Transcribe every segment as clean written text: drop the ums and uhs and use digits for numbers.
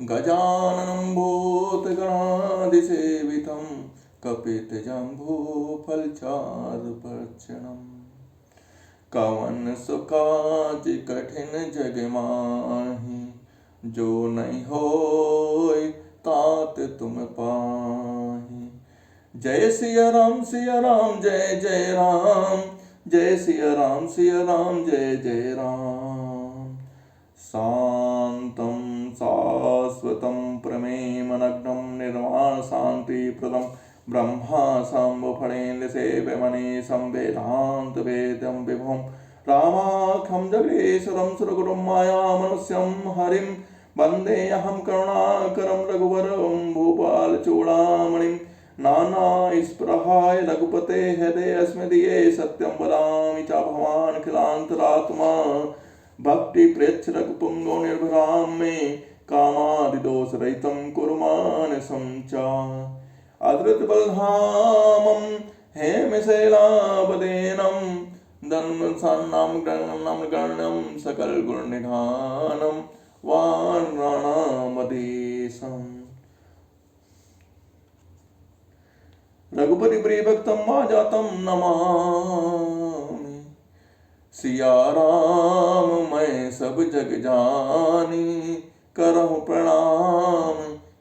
गजाननं भूतगणादिसेवितं कपितजम्बूफलचारुभक्षणम् कवन सो काज कठिन जग माहि जो नहीं होय तात तुम पाहि। जय सिया राम जय जय राम, जय सिया राम जय जय राम। शांतं शाश्वतं प्रमेयमनघ्नं निर्वाण शान्तिप्रदं ब्रह्मा शम्भुफणेन्द्र सेव्यमनीशं वेदान्त वेदं विभुं रामाख्यं जगदीश्वरं सुरगुरुं मायामनुष्यं हरिं वन्देऽहं करुणाकरं रघुवरं भूपालचूडामणिं नानास्पृहाय रघुपते हृदयस्मदीये सत्यं वदामि च भवान् खिलान्तरात्मा भक्ति प्रेक्ष रघुपुंगो निर्भरां मे कामादिदोषरहितं कुरु मानसं च अधृतबलधामं हेमशैलापदेनं धन्वंसान्नामगणं सकलगुणनिधानं वानराणामधीशम् रघुपति प्रियभक्तं माजातं नमामि। सिया राम मैं सब जग जानी करहु प्रणाम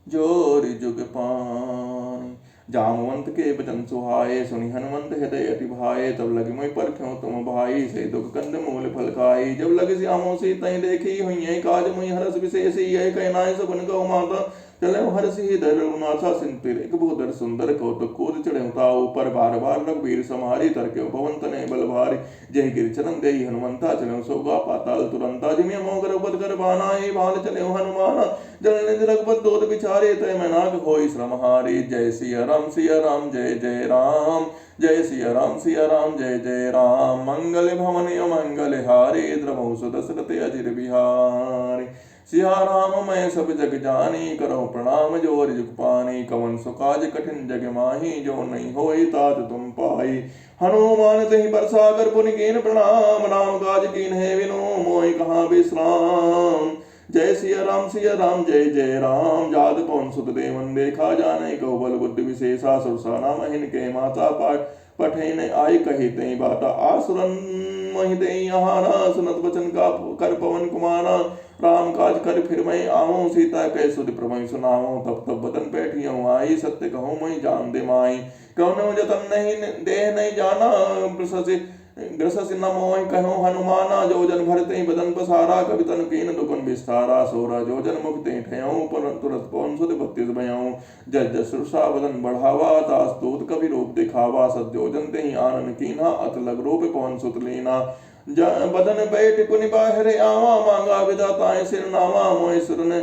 जोरि जुग पानी। जामवंत के बचन सुहाए सुनि हनुमंत हृदय अति भाए तब लगे मोहि परख्यों तुम भाई से दुख कंद मूल फल खाई। जब लगे श्यामों से तई देखी हुई काज मोहि हरस विशेषी यह कहनाय सगुन गौ माता चले हरसी धर नाथा सिंतिर एक भूधर सुंदर कौतुक कूद चढ़े ताऊ पर बार बार रघुवीर समारी तरके पवन तने बल भारी। जय गिर चरण देई हनुमंता चले सोगा पाताल तुरंता जिमिय मोगर उपद कर बाना ही बाल चले हनुमाना जल निधि रघुपत दोध बिचारे तय मैं नाग होई श्रम हारी। जय सिया राम जय जय राम, जय सिया राम जय जय राम। मंगल भवन मंगल हारी द्रवहु सुदशरथ अजिर बिहारी। सिया राम मैं सब जग जानी करो प्रणाम जोर जुग पानी। कवन सुकाज कठिन जग माही जो नहीं होई तात तुम पाई। हनुमान तहि बरसागर पुनि कीन प्रणाम राम काज कीन है विनो मोहि कहाँ विश्राम। जय सिया राम जय जय राम। जात पवन सुत देवन देखा जाने कहो बल बुद्धि विशेषा सुरसा नाम हिन के माता पाठ पठे न आई कही तई बाता आसुरन मोहि देई आहारा सुनत वचन का कर पवन कुमारा। राम काज कर फिर मैं आऊं सीता कह सुध प्रभु सुनाऊं तब तब बदन बैठियों आई सत्य कहूं मैं जान दे माई। कौनो जतन नहीं देह नहीं जाना ग्रससि न मोहि कहो हनुमाना। जो जन भरते बदन पसारा कवि तन कीन दुकुन विस्तारा। सोरा जो जन मुक्ति ठयऊं परंतु रस पवन सुध बत्तीस भयऊं। जस जस सुरसा बदन बढ़ावा तास दूत कवि रूप दिखावा। सत्यो जन तेहि आनन कीना अत लग रूप पवन सुत लीना। बदन बैठ पुनि बाहरे आवा मांगा विधाताएं सिर नावा। मोहि सुर ने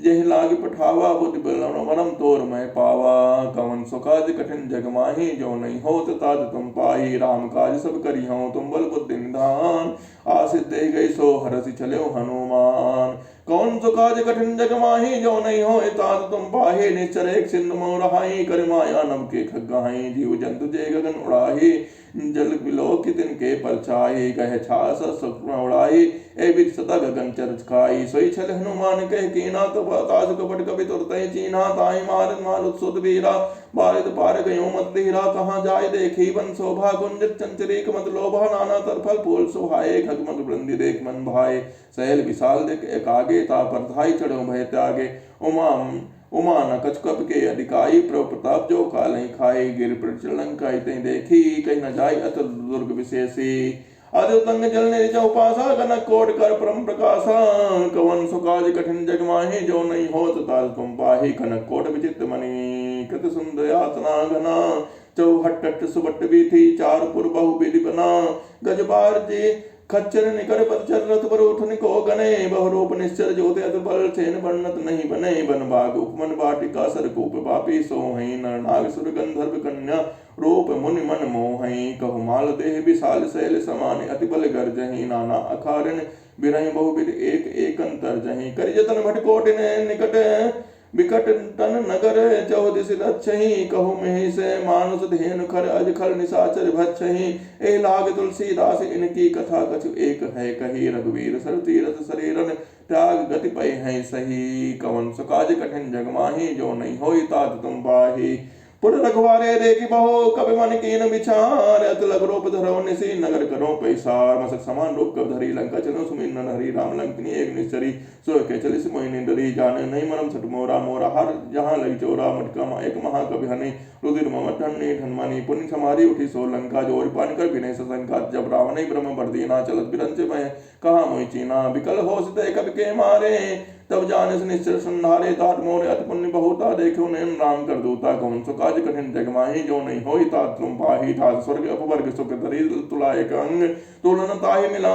जह लाग पठावा बुद्धि बलम तोर मैं पावा। कवन सुकाज कठिन जग माही जो नहीं होत ताज तुम पाही। राम काज सब करी हूँ तुम बल बुद्धि निधान आसित दे गई सो हरसि चले हनुमान। कौन सुकाज कठिन जग माही जो नहीं हो ताज तुम पाही। निश्चर एक सिंधु मोह रहाई कर माया नभ के खगाही। जीव जंतु जे गगन उड़ाही जल बिलो कि तिनके परछाई। कह छास सुक्ष्म उड़ाई ए बिच सदा गगन चरच खाई। सोई छल हनुमान कह कीना तो ताज कपट कपि तुरतहि चीना। ताहि मारत मारुत सुत वीरा बारिद पार गयो मत धीरा। कहाँ जाय देखी वन शोभा गुंजत चंचरीक मत लोभा। नाना तरफल फूल सुहाए खगमग वृंदि देख मन भाए। सहल विशाल देख एक आगे ता पर धाई चढ़ो भय त्यागे। उमा न कछकप के अधिकाई प्रभु प्रताप जो काल खाई। गिर प्रचलंकाई तै देखी कहीं न जाय अत दुर्ग विशेषी। अद्युतंग जल निज उपासा कनक कोट कर परम प्रकाशा। कवन सुकाज कठिन जग माही जो नहीं होत ताज तुम पाही। कनक कोट विचित्र मणि कृत सुंदर यातना घना। चौहट्ट सुबट बीथी चार पुर बहु विधि बना। गजबार जी खच्चर निकर पतचर रथ पर उठन को गने। बहुरूप निश्चर जोते अत बल छेन वर्णत नहीं बने। बन बाग उपमन बाटिका सरकूप पापी सोहई। नर नाग सुर गंधर्व कन्या रूप मुनि मन मोहई। कहु माल देह विशाल शैल समान अति बल गर्जहि। नाना अखारिन बिरहि बहुविध एक एक अंतर जहि। करि जतन भटकोट निकट विकट तन नगर चौदिस दक्षहि। कहु महि से मानुष धेनु खर अज खल निशाचर भक्षहि। ए लाग तुलसीदास इनकी कथा कछु एक है कही। रघुवीर सर तीरथ शरीरन त्याग गति पै है सही। कवन सो काज कठिन जग माही, जो नहीं होई तात तुम पाही। पुर रखवारे देखी बहो, कभी मन कीन विचार। अत लग रूप धरो निसी, नगर करो पैसार। मसक समान रूप कब धरी, लंका चलो सुमिन न हरी। राम लंकनी एक निश्चरी, सो के चलिस मोहिनी डरी। जाने नहीं मनम सट मोरा, मोरा हर जहाँ लगी चोरा। मटका एक महा कभी हनी, रुधिर मम ठन्नी ठनमानी। पुण्य समारी उठी सो लंका, जोर पान कर विनय सशंका। जब रावण ब्रह्म बर दीना, चलत बिरंच मैं कहा मोहि चीना। विकल होश ते कब के मारे, तब जाने से निश्चर संधारे। तात मोरे अत पुण्य बहुता, देखो नयन राम कर दूता। कौन सो काज कठिन जग माही, जो नहीं होई तात तुम पाही। तात स्वर्ग अपवर्ग सुख धरी, तुला एक अंग। तोलन ताहि मिला,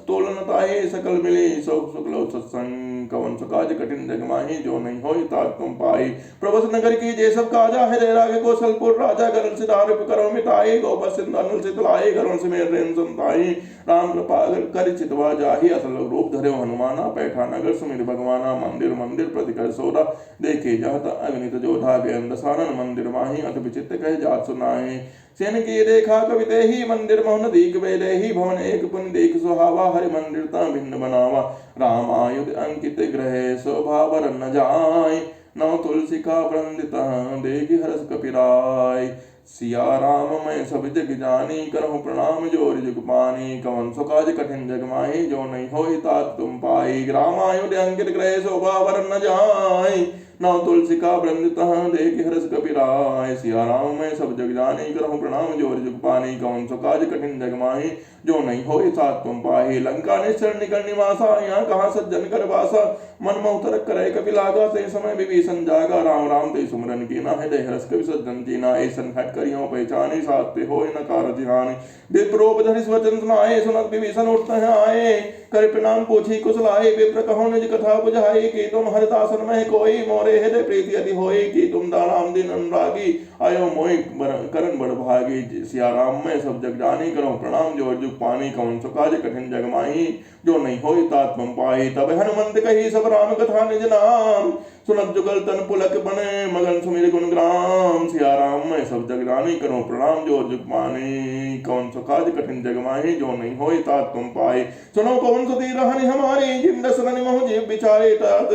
तोलन ताहि सकल मिली। शुक्ल सत्संग, कवन सो काज कठिन जग माही, जो नहीं होई तात तुम पाही। प्रभस नगर की जे सब काजा, है रागे कौशलपुर राजा। गरल से दार करो मिटाई, गोबर सिंध अनल से तुलाई। गरुण से मेर रेन संताई, राम कृपा कर चितवा जाही। असल रूप धरे हनुमाना, बैठा नगर सुमिर भगवाना। मंदिर मंदिर प्रतिकर सोरा, देखे जाता अग्नित जोधा। बेअंत दसानन मंदिर माही, अत विचित्र कह जात सुनाए। सेन की देखा कवि ही, मंदिर मोहन दीक बेले ही। भवन एक पुन देख सुहावा, हरि मंदिर ता भिन्न बनावा। राम आयुध अंकित ग्रह, शोभा वर न जाय। नौ तुलसी का वृंदिता, देखी हरस कपिराय। सिया राम मैं सब जग जानी, करहु प्रणाम जोर जुग पानी। कवन सो काज कठिन जग माही, जो नहीं होई तात तुम पाई। रामायुध अंकित ग्रह, शोभा वर न जाय। नौ तुलसी का वृंदिता, देखि हरस कपिराय। सिया राम मैं सब जग जानी, करहु प्रणाम जोर जुग पानी। कवन सो काज कठिन जग माही, जो नहीं होई तात तुम पाही। लंका निश्चर निकल निवासा, यहाँ कहाँ सज्जन कर वासा। मन मोह करे कपि लागा, ते समय विभीषण जागा। राम राम ते सुमरन कीना, हृदय हरस कवि सज्जन जीना। ऐसन हट करियो पहचानी, सात्य होय न कार ध्यान। विप्रोपधरि वचन सुनाए, सुनत विभीषण उठते हैं आए। कर प्रणाम पूछी कुशलाए, विप्र कहो निज कथा बुझाई। कि तुम हरिदासन में कोई, मोरे हृदय प्रीति अति होई। कि तुम दाराम दिन अनुरागी, आयो मोहि करण बड़ भागी। सिया राम मैं सब जग जानी, करो प्रणाम जोर जुग पानी। कवन सो काज कठिन जग माही, जो नहीं होई तात तुम पाई। तब हनुमंत कही सब राम कथा निज नाम, सुनत जुगल तन पुलक बने, मगन सुमिर गुण ग्राम। सिया राम मैं सब जग जानी, करो प्रणाम जोर जुग पानी। कौन सो काज कठिन जग माही, जो नहीं होई तात तुम पाई। सुनो पवन सुती रहनि हमारी, जिन दसरनि मोह जीव बिचारे। तात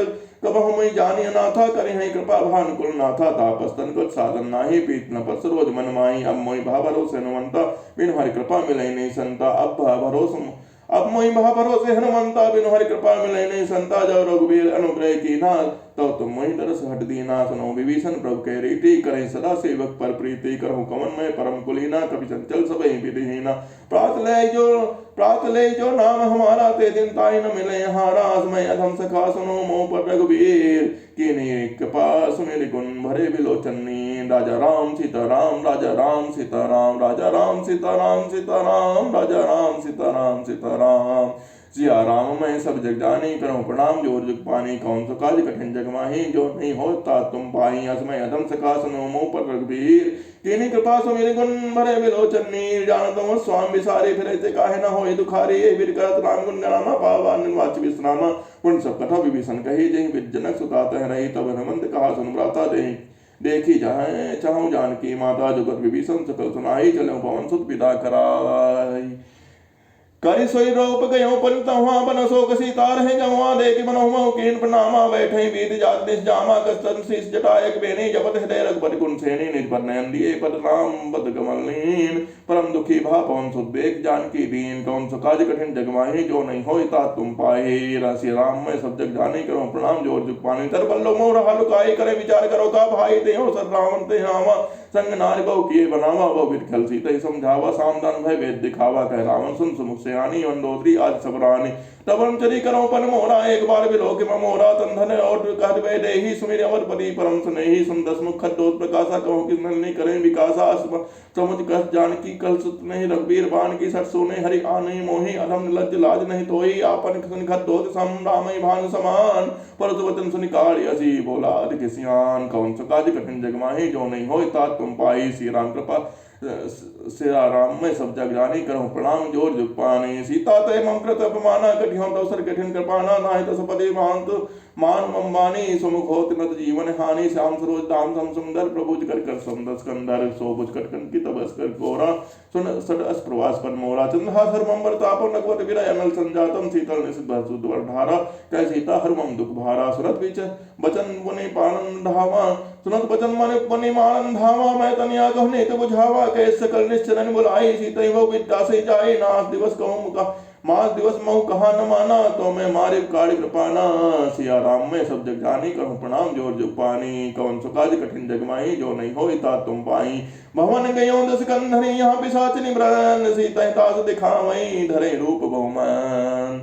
कबहु मैं जानी अनाथा, करे हैं कृपा भानुकुल नाथा। तापस तन कुछ साधन नाही, पीत न पस रोज मन माही। अब मोहि भा भरोसे हनुमंता, बिनु हरि कृपा मिलै नहीं संता। अब मोहि भा भरोसे हनुमंता, बिनु हरि कृपा मिलै नहीं संता। जब रघुबीर अनुग्रह कीना, तो तुम मोहि तरस हट दीना। सुनो विभीषण प्रभु कह रीति, करें सदा सेवक पर प्रीति। करहु कवन मैं परम कुलीना, कभी चंचल सबहि विधिहीना। प्रात ले जो नाम हमारा, ते दिन ताई न मिले हारा। मैं अधम सखा सुनो मोह पर रघुबीर, कीन्ही कृपा सुमिर गुण भरे बिलोचनी। राजा राम सीता राम, राजा राम सीता राम, राजा राम सीता राम, सीता राम, राजा राम सीता राम, सीता राम। सिया राम मैं सब जग जानी, करो प्रणाम जोर जुग पानी। कौन सो काज कठिन जग माही, जो नहीं होता तुम पाई। असमय अधम सखा सुनो मोह पर रघुबीर, कीन्ही कृपा सुमिर गुण भरे बिलोचनी। जानत हूँ स्वामी विसारे, फिरे ते काहे न होय दुखारी। ये वीर करत राम गुण गणामा, पावा निर्वाच विश्रामा। पुण्य सब कथा विभीषण कही, जहि जनक सुता तह रही। तब हनुमंत कहा सुन भ्राता देहि, देखी जाए चाहूं जानकी माता। जुगत विभीषण सकल सुनाई, चलो पवन सुत पिता कराई। करि सोई रोप गयो पंतहुआ, बन शोक सीता रहे जमुआ। देख मनहुआ कीन प्रणामा, बैठे बीत जात निज जामा। कस्तन शीस जटायक बेनी, जपत हृदय रघुपति गुण सेनी। निज पर नयन दिए पद राम बद कमल लीन। परम दुखी भा पवन सुत बेख, जानकी दीन। कौन सो काज कठिन जग माही, जो नहीं होई तात तुम पाहे। राशि राम मैं सब जग जानी, करो प्रणाम जोर जुग पानी। तर बल्लो मोह रहा लुकाई, करे विचार करो का भाई। ते हो सर रावण ते आवा, संग नारी बहु किए बनावा। बहु विठल सीता समझावा, सामदान भय वेद दिखावा। कह रावण सुन सुमुख से आनी, मंदोदरी आज सब रानी। तब हम चरी करो पन मोरा, एक बार बिलोक मोरा। तन धन और कह वे देहि, सुमिर अवर पति परम स्नेही। सुन दस मुख खद्दोत प्रकाशा, कहूँ किस नलनी करें विकासा। समुझ कस जानकी कल सुत नहीं, रघुबीर बाण की सट सोने। हरि आनई मोहि, अधम लज्ज लाज नहीं तोई। आपन सुन खद्दोत सम, रामई भानु समान। परसु वचन सुनि काढ़ी असी, बोला अधिक सियान। कौन सो काज कठिन जग माही, जो नहीं होय तात तुम पाई। श्री राम कृपा सिया राम मैं सब जग जानी, करहूँ प्रणाम जोर जुग पानी। सीता ते मम कृत अपमाना, कटिहूँ अवसर कठिन कृपाना। नाहि तस पदे मान अंबानी सुमुख होत नत जीवन हानि श्याम सरोज दाम सम सुंदर प्रभुज कर सुंदर स्कंदर सोबुज कर कंकित बस कर गोरा सुन सड अस प्रवास पर मोरा चंद्रहा हरमंबर ताप नगवत विरय अनल संजातम शीतल निशित भसुद्वर धारा कह सीता हरमम दुख भारा सुरत बीच बचन पुनि पानन धावा सुनत बचन मन पुनि मानन धावा मैं तनिया कहने तो बुझावा कह सकल निश्चरन बुलाई सीता वो विद्या से जाए नाथ दिवस कहूँ मुका मास दिवस महु कहा न माना तो मैं मारे काड़ी कृपाना सिया राम में सब जग जानी करूं प्रणाम जोर जुग पानी कौन सुकाज कठिन जगमाई जो नहीं हो ता तुम पाई भवन गयो दस कंधरी यहाँ पिशाचनी ब्रन सीता तास दिखावई धरे रूप बहुमान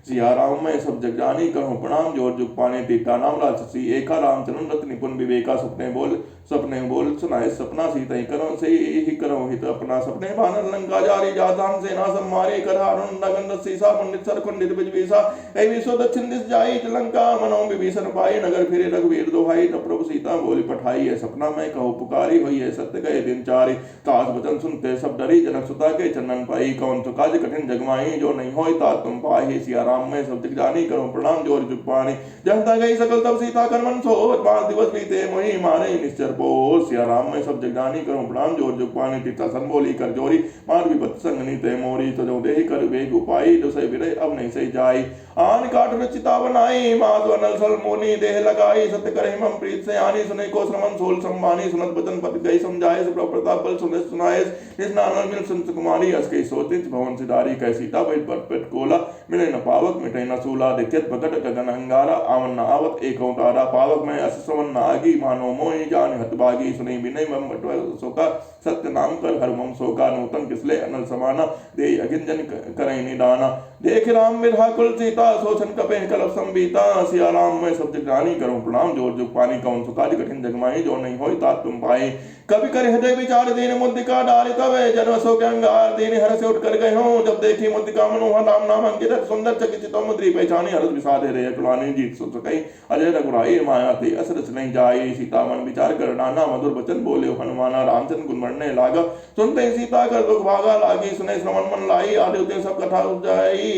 सिया राम में सब जग जानी करूं प्रणाम जोर जुग पाने टीका नाम राक्षसी एका रामचरण रत्न निपुण विवेका सपने बोल सुनाए सपना सीता ही करो से ही करो हित अपना सपने बानर लंका जारी जातान सेना सम्मारे कर हारुण नगन सीसा पंडित सर कुंडित बिजबीसा ए विश्व दक्षिण दिस जाई लंका मनो विभीषण पाई नगर फिरे रघुवीर दोहाई तब प्रभु सीता बोली पठाई है सपना मैं कहूँ पुकारी हुई है सत्य गए दिन चारी तास वचन सुनते सब डरी जनक सुता के चंदन पाई कौन तो काज कठिन जगमाई जो नहीं हो ता तुम पाही सिया राम में सब जग जानी करो प्रणाम जोर जुग पानी जनता गई सकल तब सीता कर मन सोच 5 दिवस बीते मोहि मारे निश्चर पोस सिया राम में सब जग जानी करो प्रणाम जोर जुग पानी टीका सन बोली कर जोरी मार विपत संगनी ते मोरी तो जो देहि कर वेग उपाई जो सही विरय अब नहीं सही जाई आन काट रचिता बनाई मात अनल सल मोनी देह लगाई सत्य करे मम प्रीत से आनी सुने को श्रमण सोल संबानी सुनत बचन पद गई समझाए सुप्र प्रताप बल सुने सुनाए निस्नान मिल संत कुमारी अस कई सोतिच भवन सिधारी कह सीता बैठ पर पेट कोला मिले न पावक मिटे न सूला दित्यत भगत गगन हंगारा आवन न आवत एक तारा पावक में अस श्रवण न आगी मानो मोहि जान हतभागी सुनी विनय मम बटवा सोका सत्य नाम कर हर मम सोका नूतन किसले अनल समाना दे अगिंजन करई निदाना देख राम विरहा कुल सीता सोचन कपे कलप संबीता सिया राम में सब जग जानी करूं प्रणाम जोर जुग पानी कौन सुकाज कठिन जगमाई जो नहीं होई तात तुम पाए कभी कर हृदय विचार दीन मुद्रिका डाली तब जन्म सो के अंगार दीन हर से उठ कर गए हूं जब देखी मुद्रिका मनोहर राम नाम अंकित सुंदर चकित तो मुद्री पहचानी हरस विषादे रे कुलानी जीत सो सकई अजय रघुराई माया थी असरस नहीं जाई सीता मन विचार कर नाना मधुर वचन बोले हनुमाना रामचंद्र गुण मरने लागा सुनते सीता कर दुख भागा लागी सुने श्रवण मन लाई आदि सब कथा जाई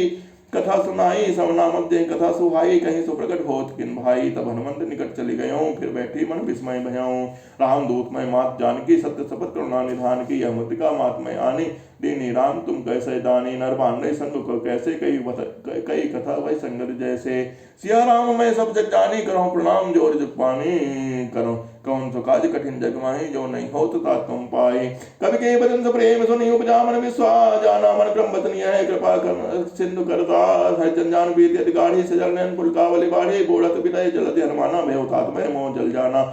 कथा सुनाई सवना मध्य कथा सुहाई कहीं सुप्रकट होत किन भाई तब हनुमंत निकट चली गयो फिर बैठी मन विस्मय भयाऊं राम दूत में मात जानकी सत्य शपथ करुणा निधान की यह मृतिका मात में आनी दीनी राम तुम कैसे दानी नर बांधे संग को कैसे कई कथा वही संगत जैसे सिया राम में सब जग जानी करो प्रणाम जोर जुग पानी करो कौन सो काज कठिन जग माही जो नहीं हो तथा तुम पाए कभी के बचन प्रेम सुनी उपजा मन विश्वास जाना मन ब्रह्म वचनीय है कृपा कर सिंधु करता है जन बीत अधिकारी से जल नैन पुलकावली बाढ़े बोड़त विदय जलति हनुमाना में उतात में मोह जल जाना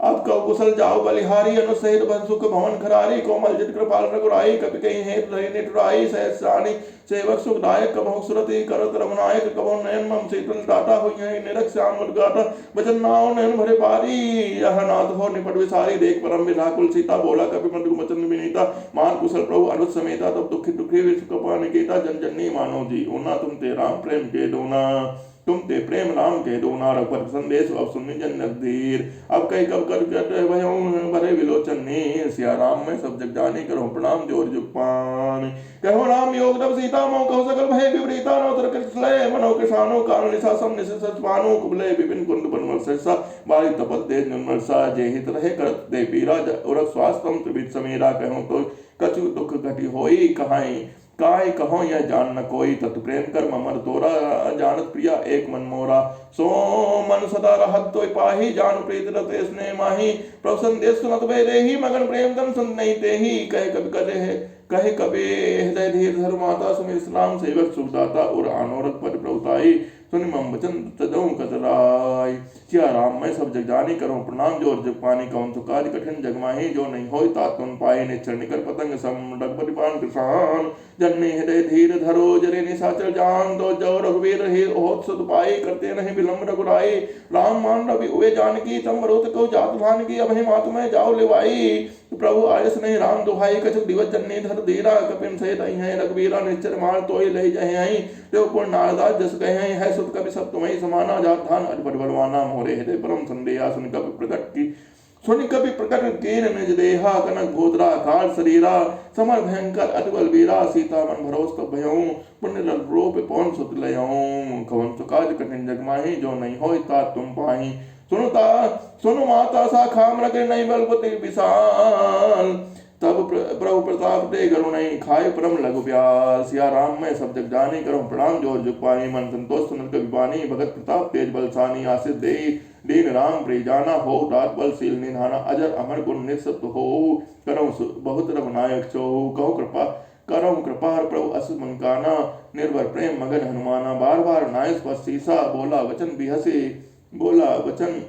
आपका कुशल जाओ बलिहारी अनुसहित बंसुक भवन खरारी कोमल जित कृपाल रघुराई कपि कहीं हेत रही निटुराई सहस्राणी सेवक सुखदायक कबहु सुरति करत रघुनायक कबहु नयन मम शीतल दाता हुई है निरख श्याम उद्गाता वचन नाव नयन भरे पारी यह नाथ हो निपट विसारी देख परम विधाकुल सीता बोला कपि मधु वचन विनीता मान कुशल प्रभु अनुज समेता तब दुखी दुखी विश्व कपा निकेता जन जननी मानो जी ओना तुम ते राम प्रेम के दोना तुम ते प्रेम राम के दो नारक पर संदेश अब सुन जन नजदीर अब कई कब कर भरे विलोचन ने सिया राम में सब जग जाने करो प्रणाम जोर जुग पान कहो राम योग तब सीता मो कहो सकल भय विपरीता नो तर कृष्णले मनो किसानो कान निशा सम निश सचपानो कुबले विपिन कुंड बनवर सरसा बारी तपत दे निर्मलसा जे हित रहे करत दे पीरा और स्वास्थ्यम त्रिविध समीरा कहो तो कछु दुख घटी होई कहाई काय कहो यह जान न कोई तत् प्रेम कर ममर तोरा जानत प्रिया एक मन मोरा सो मन सदा रहत तो पाही जान प्रीत रते स्नेह माही प्रभु संदेश सुनत वे ही मगन प्रेम तन सुन नहीं ते ही कहे कबे हृदय धीर धर माता सुमिर इस्लाम सेवक सुखदाता और अनोरथ पर प्रभुताई सुनि मम वचन तदों कतराय क्या राम मैं सब जग जानी करो प्रणाम जोर जग पानी कौन तो काज कठिन जग माही जो नहीं होय तातुन पाए निश्चर निकर पतंग सम रघुपति पान किसान जन्नी हृदय धीर धरो जरे निशाचर जान दो जो रघुवीर ही होत सद पाई करते नहीं विलंब रघुराई राम मान रवि उवे जानकी तम रोत को जात भान की अब मात में जाओ लिवाई प्रभु आयस नहीं राम दुहाई कछु दिवस जन्नी धर धीरा कपिन सहित है रघुवीरा निश्चर मार तोय ले जहे तो पुण्य नारदास जस कहे है सुत कवि सब तुम्हें समाना जात धान अजबड़ बलवाना मोरे हृदय परम संदेहा सुन कवि प्रकट की सुनि कपि प्रकट कीन निज देहा, कनक भोदरा काल शरीरा, समर भयंकर अति बलबीरा, सीता मन भरोस तब भयऊ, पुण्य रूप पवन सुत लयऊ। कवन सुकाज कठिन जग माही, जो नहीं होय तात तुम पाही। सुनु माता सा खाम रखे, नहीं बलपति विशाल, तब प्रभु प्रताप दे गरुणई, खाए परम लघु प्यार। सिया राम मैं सब जग जानी, करो प्रणाम जोर जुग पानी, मन संतोष सुनत कबि बानी, भगत प्रताप तेज बलसानी, आशीष दे दीन राम प्रिय जाना, हो दात बलशील निधाना, अजर अमर गुण निसत हो, करो बहुत रघुनायक चो। करो कृपा प्रभु अस मन काना, निर्भर प्रेम मगन हनुमाना, बार बार नाय स्पर्श सीसा, बोला वचन बिहसे, बोला वचन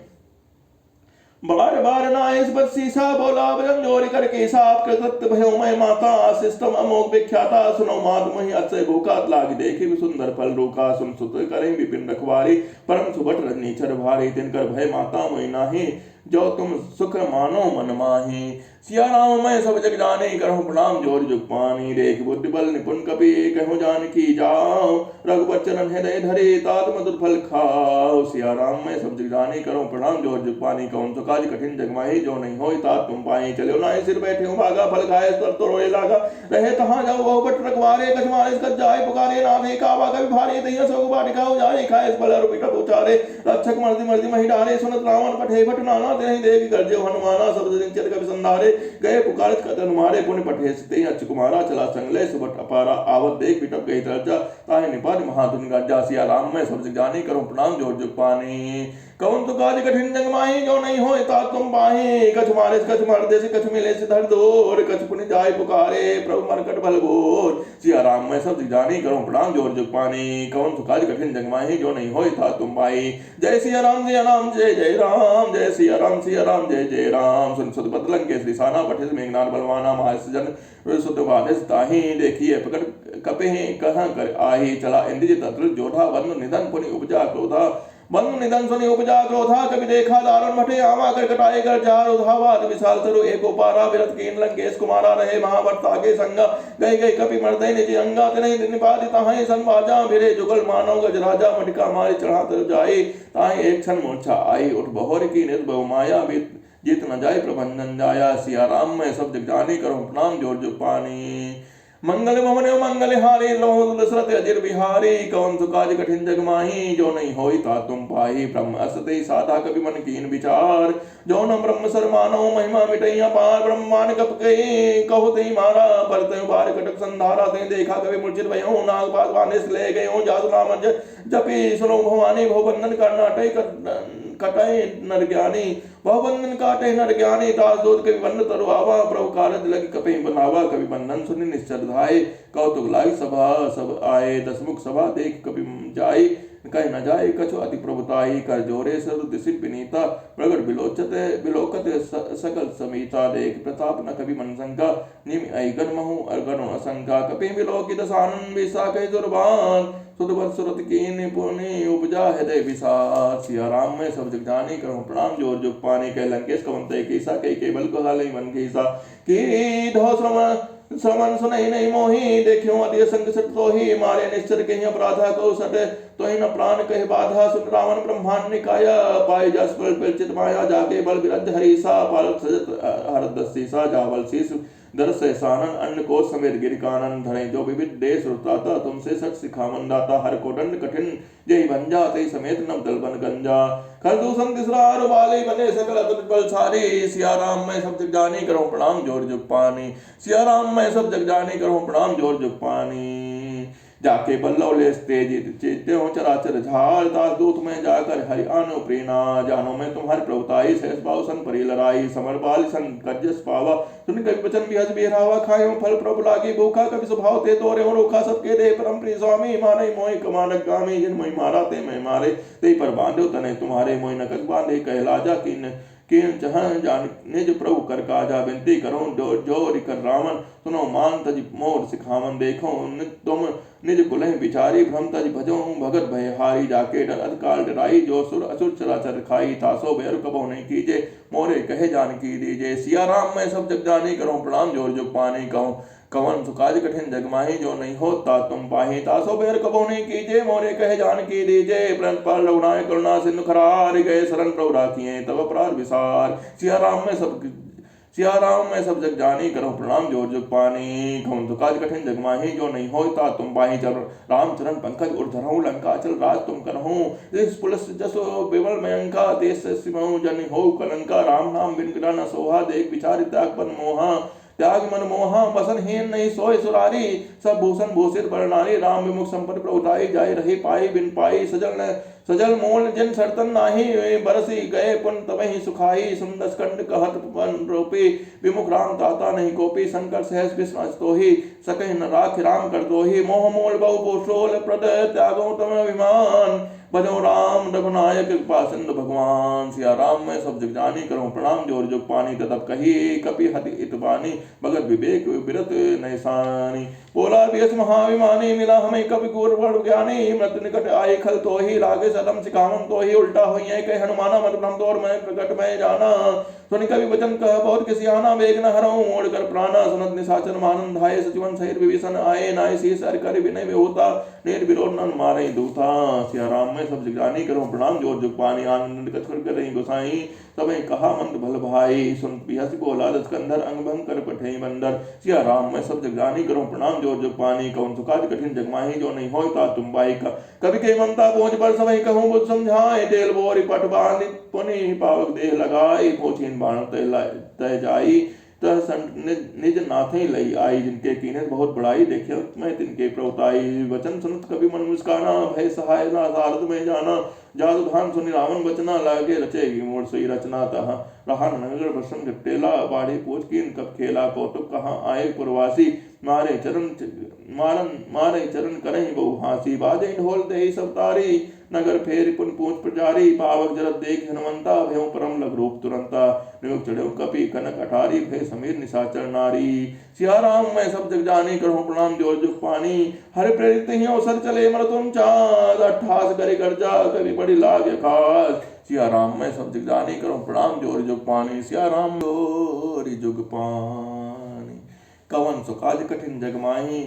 बार बार नायस पर सीसा, बोला वचन जोरी करके साप कृत भयो मैं माता, सिस्टम अमोघ विख्याता, सुनो मात मही अक्षय भूखा, लाग देखे सुंदर फल रूखा, सुन सुत करें विपिन रखवारी, परम सुबट रजनीचर भारी, तिनकर भय माता मोहि नाही, जो तुम सुख मानो मन माही। सिया राम मैं सब जग जाने, करहु प्रणाम जोर जुग पानी, देख बुद्धि बल निपुण कपि, कहूँ जानकी जाओ, रघुबर चरण हृदय धरे, तात मधुर फल खाओ। सिया राम मैं सब जग जाने, करहु प्रणाम जोर जुग पानी, कौन सो काज कठिन जग माही, जो नहीं होय तात तुम पाई। चलो नाहि सिर बैठे हूँ भागा, फल खाए तर तो रोए लागा, रहे तहाँ जाओ बहु बट रखवारे, कछ मारिस कछ जाय पुकारे, नाथे काबा कभी भारी, तहिया सो बाटिका हो जाए, खाए बल रुपिटा उचारे, रक्षक मर्दि मर्दि मही डारे, सुनत रावण पठे भट नाना, तेहि देख गर्जे हनुमाना, शब्द दिन कवि संधारे, गए पुकारत कदन मारे, पुण्य पठे ते अच्युत कुमारा, चला संगले सुबट अपारा, आवत देख पिटप गई तरजा, ताहि निपात महाधुन गर्जा। सिया राम मैं सब जग जानी, करूं प्रणाम जोर जुग पानी, कौन तो काज कठिन जग माही, जो नहीं होय तात तुम पाही। कछ मारे कछ मर्दे से, कछ मिले से धर दोर, कछ पुनि जाय पुकारे, प्रभु मरकट भल घोर। सिया राम मैं सब जग जानी, करूं प्रणाम जोर जुग पानी, कौन तो काज कठिन जग माही, जो नहीं होय तात तुम पाही। जय सिया राम जय जय राम, जय सिया राम जय जय राम। सुन सुत पत लंकेश दिसाना, पठिस मेघनाद बलवाना, महर्षि जन सुत बाधिस ताहि, देखिए प्रकट कपि कहाँ कर आही। चला इंद्रजित अतुलित जोधा, बंधु निधन पुनि उपजा क्रोधा, बंधु निधन सुनि उपजा क्रोधा, कभी देखा दारुण भटे आवा, कर कटाए कर जार उधावाद, विशाल तरु एको पारा, विरत कीन लंकेश कुमारा, रहे महावर्त आगे संगा, गई गई कपि मर्दय निज अंगा, तिनहि निपाति ताहि संवाजा, भिरे जुगल मानव गज राजा, मटिका मारी चढ़ा तर जाए, ताहि एक क्षण मूर्छा आई, उठ बहोर की निर्भव माया, जीत न जाय प्रबंधन जाया। सिया राम मैं सब जग जानी, करूं प्रणाम जोर जुग पानी, मंगल भवन मंगल हारी, लोह दशरथ अजिर बिहारी, कौन सो काज कठिन जग माही, जो नहीं होई ता तुम पाही। ब्रह्म असते साधा कवि मन कीन विचार, जो न ब्रह्म सर मानो, महिमा मिटई अपार, ब्रह्मांड कप गई कहु ते मारा, पर तय बार कटक संधारा, ते देखा कवि मूर्छित भयउ, नाग पास बांधिस ले गयो, जासु नाम जपी, सुनो भवानी भवबंधन करना टय कटय नर ज्ञानी, भवबंधन काटे नर ज्ञानी, दास दूत कवि बंध तरु आवा, प्रभु कारज लगी कपि बनावा, कवि बंधन सुनि निश्चर धाये, कौतुक लाई सभा सब आए, दसमुख सभा देख कपि जाय, कह न जाए कछु अति प्रभुताई, कर जोरे सर्व दिशि विनीता, प्रगट बिलोकत सकल समीता, देख प्रताप न कवि मन शंका, निमि ऐगन महु अर्गन असंका, कपि बिलोकित सानन विसा कहि दुर्बान, सुदवर सुरत कीन पुनि उपजा हृदय विसार। सिया राम मैं सब जग जानी, करूं प्रणाम जोर जुग पानी, कह लंकेश कवंते कीसा, कह केवल को गाले मन कीसा, की धो श्रवण सुनहि नहीं मोही, देखियो अति संकट तोहि, मारे निश्चर कहि अपराधा को सटे, तोहि न प्राण कहि बाधा, सुन रावण ब्रह्मांड निकाया, पाई जस बल परिचित माया, जाके बल विरद्ध हरीसा, पालक सजत हरद सीसा, जावल शीस दरस सानन, अन्न को समेत गिर कानन, धरे जो विविध देश रुताता, तुमसे सच सिखावन दाता, हर को दंड कठिन जय भंजा, ते समेत नव दल बन गंजा, खरदूषण तिसरार वाले बने सकल अतुलित बल सारी। सिया राम मैं सब जग जानी, करूं प्रणाम जोर जुग पानी, सिया राम मैं सब जग जानी, करूं प्रणाम जोर जुग पानी, जाके बल्लव ले तेज चेत्यो चराचर झार, दास दूत में जाकर हरि आनो प्रेरणा, जानो मैं तुम्हारी प्रभुताई, सहस भाव सन परी लड़ाई, समर बाल सन गजस पावा, सुन कवि वचन बिहस बिहरावा, खायो फल प्रभु लागी भूखा, कवि स्वभाव ते तोरे हो रोखा, सबके दे परम प्रिय स्वामी, माने मोहि कमानक गामी, जिन मोहि मारा ते मैं मारे, ते पर बांधो तने तुम्हारे, मोहि नकस बांधे कह लाजा, किन जहाँ जान निज प्रभु कर काजा, विनती करो जोर कर रावण, सुनो मान तज मोर सिखावन, देखो तुम निज कुलह बिचारी, भ्रम तज भजो भगत भयहारी, जाके डर अधकाल डराई, जो सुर असुर चराचर खाई, तासो बैर कबो नहीं कीजे, मोरे कहे जान की दीजे। सिया राम मैं सब जग जानी, करूं प्रणाम जोर जुग पानी, कहूँ कवन सुकाज कठिन जग माही जो नहीं होता तुम पाही। तासो बेर कबो नहीं कीजे मोरे कहे जान की दीजे। प्रणत पर रघुनाय करुणा सिंधु खरार गए शरण प्रभु राखिए तब अपराध विसार। सिया राम मैं सब जग जानी करो प्रणाम जोर जुग पानी। कौन काज कठिन जग माही जो नहीं होता तुम पाही। चल राम चरण पंकज उर्धरहु लंका चल राज तुम करहु। इस पुलिस जसो विमल मयंका देश सिमहु जन हो कलंका। राम नाम बिन गिरा न सोहा देख विचार त्याग पर मोहा। त्याग मन मोहा बसन हीन नहीं सोए सुरारी। सब भूषण भूषित बर नारी। राम विमुख संपत्ति प्रभुताई जाय रही पाई बिन पाई। सजल मोल जिन सरतन नाही बरसी गए पुन तबहि सुखाई। सुंदर कंड कहत पन रोपी विमुख राम ताता नहीं कोपी। संकर सहस विष्णु तोहि सकहि न राख राम कर दोहि। मोह मोल बहु पोषोल प्रद त्यागो तम अभिमान। भजो राम रघुनायक कृपा सिंधु भगवान। सिया राम मैं सब जग जानी करूं प्रणाम जोर जुग पानी। ततप कही कपि हति इतबानी भगत विवेक विरत नैसानी। बोला व्यस महाभिमानी मिला हमें कपि गुर बड़ ज्ञानी। मृत्यु निकट आए खल तो ही लागे सदम सिखावन तो ही। उल्टा हुई कह हनुमाना मत भ्रम तोर मैं प्रकट में जाना। सुनि कवि वचन कह बहुत किसी आना। वेग न हरऊं ओढ़ कर प्राणा। सुनत निशाचर मानन धाये सचिवन सहित विभीषण आए। नाय शीस हर कर विनय में होता नेर विरोध नन मारे दूता। सिया राम मैं सब जग जानी करूं प्रणाम जोर जुग पानी। आनंद कछ कर रही गोसाई तब कहा मंद भल भाई। सुन पिहस बोला दस्कंधर अंग भंग कर पठे बंदर। सिया राम मैं सब जग जानी करूं प्रणाम जोर जुग पानी। कौन सुकाज कठिन जग माही जो नहीं होता तुम बाई का। कवि के ममता पहुंच पर सबहि कहूं बुझ समझाए। तेल बोरी पट बांधि पुनि पावक देह लगाई। पोछीन बाण तय जाई तह निज नाथे लई आई। जिनके कीने बहुत बड़ाई देखियो मैं तिनके प्रभुताई। वचन सुनत कवि मन मुस्काना भय सहाय ना सारद में जाना। जादू धान सुनि रावण बचना लागे रचेगी मोर सोई रचना। तह रहा नगर प्रसन्न घटेला बाढ़े पूछ कीन कब खेला। कौतुक कहाँ आए पुरवासी मारे चरण करहीं बहु हासी। बाजे ढोल दे सब तारी नगर फेर पुन पूछ प्रजारी। पावक जरत देख हनुमंता भयों परम लग रूप तुरंता। नियुक्त चढ़ो कपि कनक अठारी भय समीर निशाचर नारी। सिया राम मैं सब जग जानी करहूं प्रणाम जोर जुग पानी। हरि प्रेरित ही अवसर चले मर तुम चाँद। अट्ठास करे गर्जा कवि बड़ी लाग खास। सिया राम मैं सब जग जानी करहूं प्रणाम जोर जुग पानी। सिया राम जोर जुग पानी। कवन सुकाज कठिन जग माही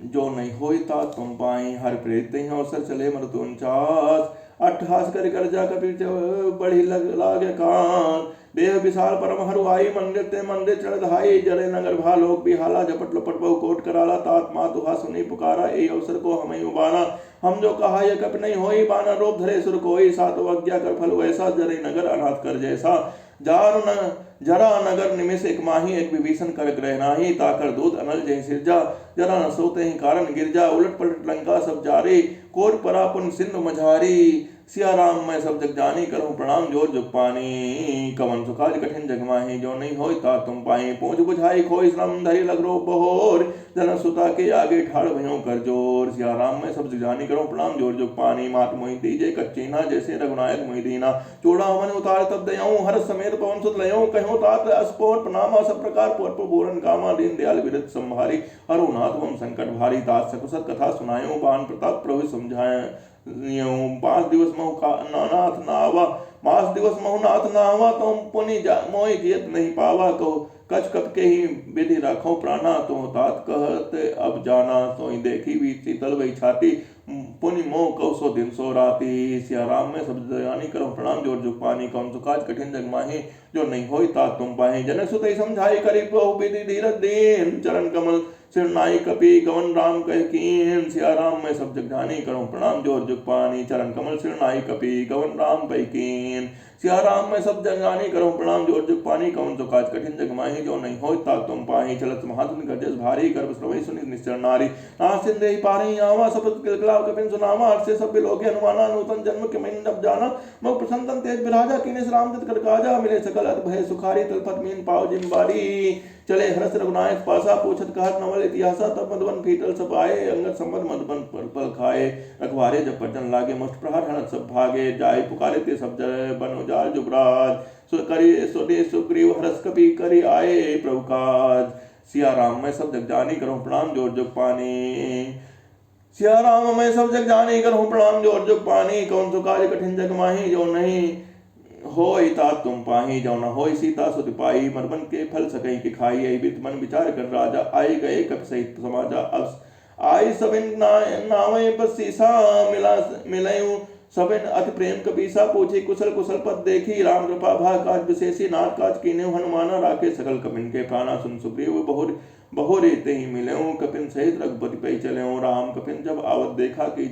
जो नहीं होता तुम पाई। हर प्रेरित ही अवसर चले मर तुम चास। अट्ठास कर गर्जा कपि बड़ी लागे कान। देह विशाल परम हरुआई मंदिर ते मंदिर चढ़ धाई। जरे नगर भालोक बिहाला झपट लपट बहु कोट कराला। तात मातुहा सुनी पुकारा ए अवसर को हमें उबाना। हम जो कहा यह कप नहीं होई बाना रूप धरे सुर कोई। सातो आज्ञा कर फल वैसा जरे नगर अनाथ कर जैसा। जरा नगर निमिष एक माही एक विभीषण कर ग्रह नाही। ताकर दूत अनल जय सिरजा जरा न सोते ही कारण गिरजा। उलट पलट लंका सब जारी कोट परापुन सिंधु मझारी। सिया राम मैं सब जग जानी करूं प्रणाम जोर जुग पानी। कवन सुकाज कठिन जग माही जो नहीं होता तुम पाई। पूछ बुझाई खोई श्रम धरी लग रो बहोर। जनक सुता के आगे ठाड़ भयों कर जोर। सिया राम मैं सब जग जानी करूं प्रणाम जोर जुग पानी। मात मोहि दीजे कच्चीना जैसे रघुनायक मोहि दीना। चूड़ा मन उतार तब दयाऊं हर समेत पवन सुत लयों। कहो तात अस्पोट प्रणामा सब प्रकार पोट पूरन कामा। दीन दयाल विरत संभारी हरो नाथ हम संकट भारी। तात सकुशत कथा सुनायो बान प्रताप प्रभु समझाए। 5 दिवस महु नाथ नावा। 5 दिवस महु नाथ नावा तुम पुनि मोहि जियत नहीं पावा। कहो कछ कप के ही विधि राखो प्राणा। तो तात कहत अब जाना। तो देखी भी शीतल वही छाती पुनि मोह कौ सो दिन सो राती। सिया राम में सब जानी करो प्रणाम जोर जुग पानी। कौन सुकाज कठिन जग माही जो नहीं होई ता तुम पाही। जनक सुत समझाई करी बहु विधि धीरज दीन। चरण कमल सिर नाई कपि कवन राम कह कीन। सिया राम मैं सब जग जानी करूं प्रणाम जोर जुग पानी। चरण कमल सिर नाई कपि कवन राम कह कीन। सिया राम मैं सब जग जानी करूं प्रणाम जोर जुग पानी। कवन सुकाज कठिन जग माही जो नहीं होता तुम पाही। चलत महाधुन गरजस भारी गर्भ श्रवै सुनि निश्चर नारी। नासिन देहि पारहि आवा सपत किलकिलाव कपिन सुनामा। हर्षे सब बिलोके हनुमाना नूतन जन्म के मैन अब जाना। मो प्रसन्नतन तेज विराजा कीने राम दत कर काजा। मिले सकल अत भय सुखारी तलपत मीन पाव जिम्बारी। चले हरस रघुनायक पासा पूछत कहत नवल इतिहासा। तब मधुबन फीटल सब आए अंगद संबंध मधुबन पल खाए। रखवारे जब पर्जन लागे मुष्ट प्रहार हनत सब भागे। जाय पुकारे ते सब जय बनो जाल जुबराज। सुदे सुग्रीव हरस कपि करि आए प्रभु काज। सिया राम मैं सब जग जानी करूं प्रणाम जोर जुग पानी। सिया राम मैं सब जग जानी करूं प्रणाम जोर जुग पानी। कौन सुकाज कठिन जग माही जो नहीं होई तात तुम पाही, जो न होई सीता सुत पाई, मरबन के फल सकई के खाई, आई बित मन विचार कर राजा, आई गए कप सहित समाजा। अब आई सबिन नावे बसीसा, मिला मिलयूं सबिन अति प्रेम कबीसा, पूछी कुशल कुशल पद देखी, राम कृपा भा काज विशेषी, नाथ काज कीन्यु हनुमाना, राखे सकल कपिन के प्राणा, सुन सुग्रीव बहुरे ते ही मिलऊं, कपिन सहित रघुपति पै चलऊं। राम कपिन जब आवत देखा कि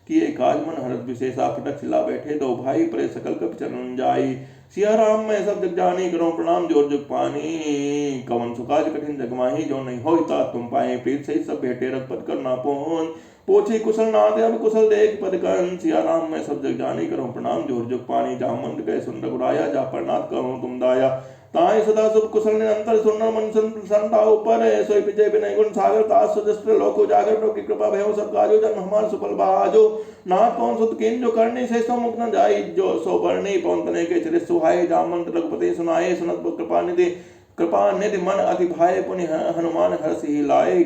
किए काज मन हरत विशेषा, फटक चिल्ला बैठे दो भाई, परे सकल कपि चरण जाई। सिया राम मैं सब जग जानी, करो प्रणाम जोर जुग पानी, कवन सुकाज कठिन जग माही, जो नहीं होई तात तुम पाए, प्रीत सहित सब भेटे रघुपति करना पहुंच। पूछी कुशल नाथ अब कुशल देख पद कंन, सिया राम मैं सब जग जानी, करो प्रणाम जोर जुग पानी, जामवंत कह सुन रघुराया, जा पर नाथ करो तुम दाया। ताहि सदा शुभ कुशल निरंतर, सुन मन संता ऊपर, सोई विजय विनय गुण सागर, तास सदस्त्र लोक उजागर, प्रभु की कृपा भयो सब काजो, जन्म हमार सुफल बाजो। नाथ पवन सुत कीन जो करनी, से सो मुख न जाई, जो सो बरनी पवन तनय के चरित सुहाए, जामवंत रघुपति सुनाए, सुनत कृपा निधि मन अति भाए, पुनि हनुमान हर्ष ही लाए,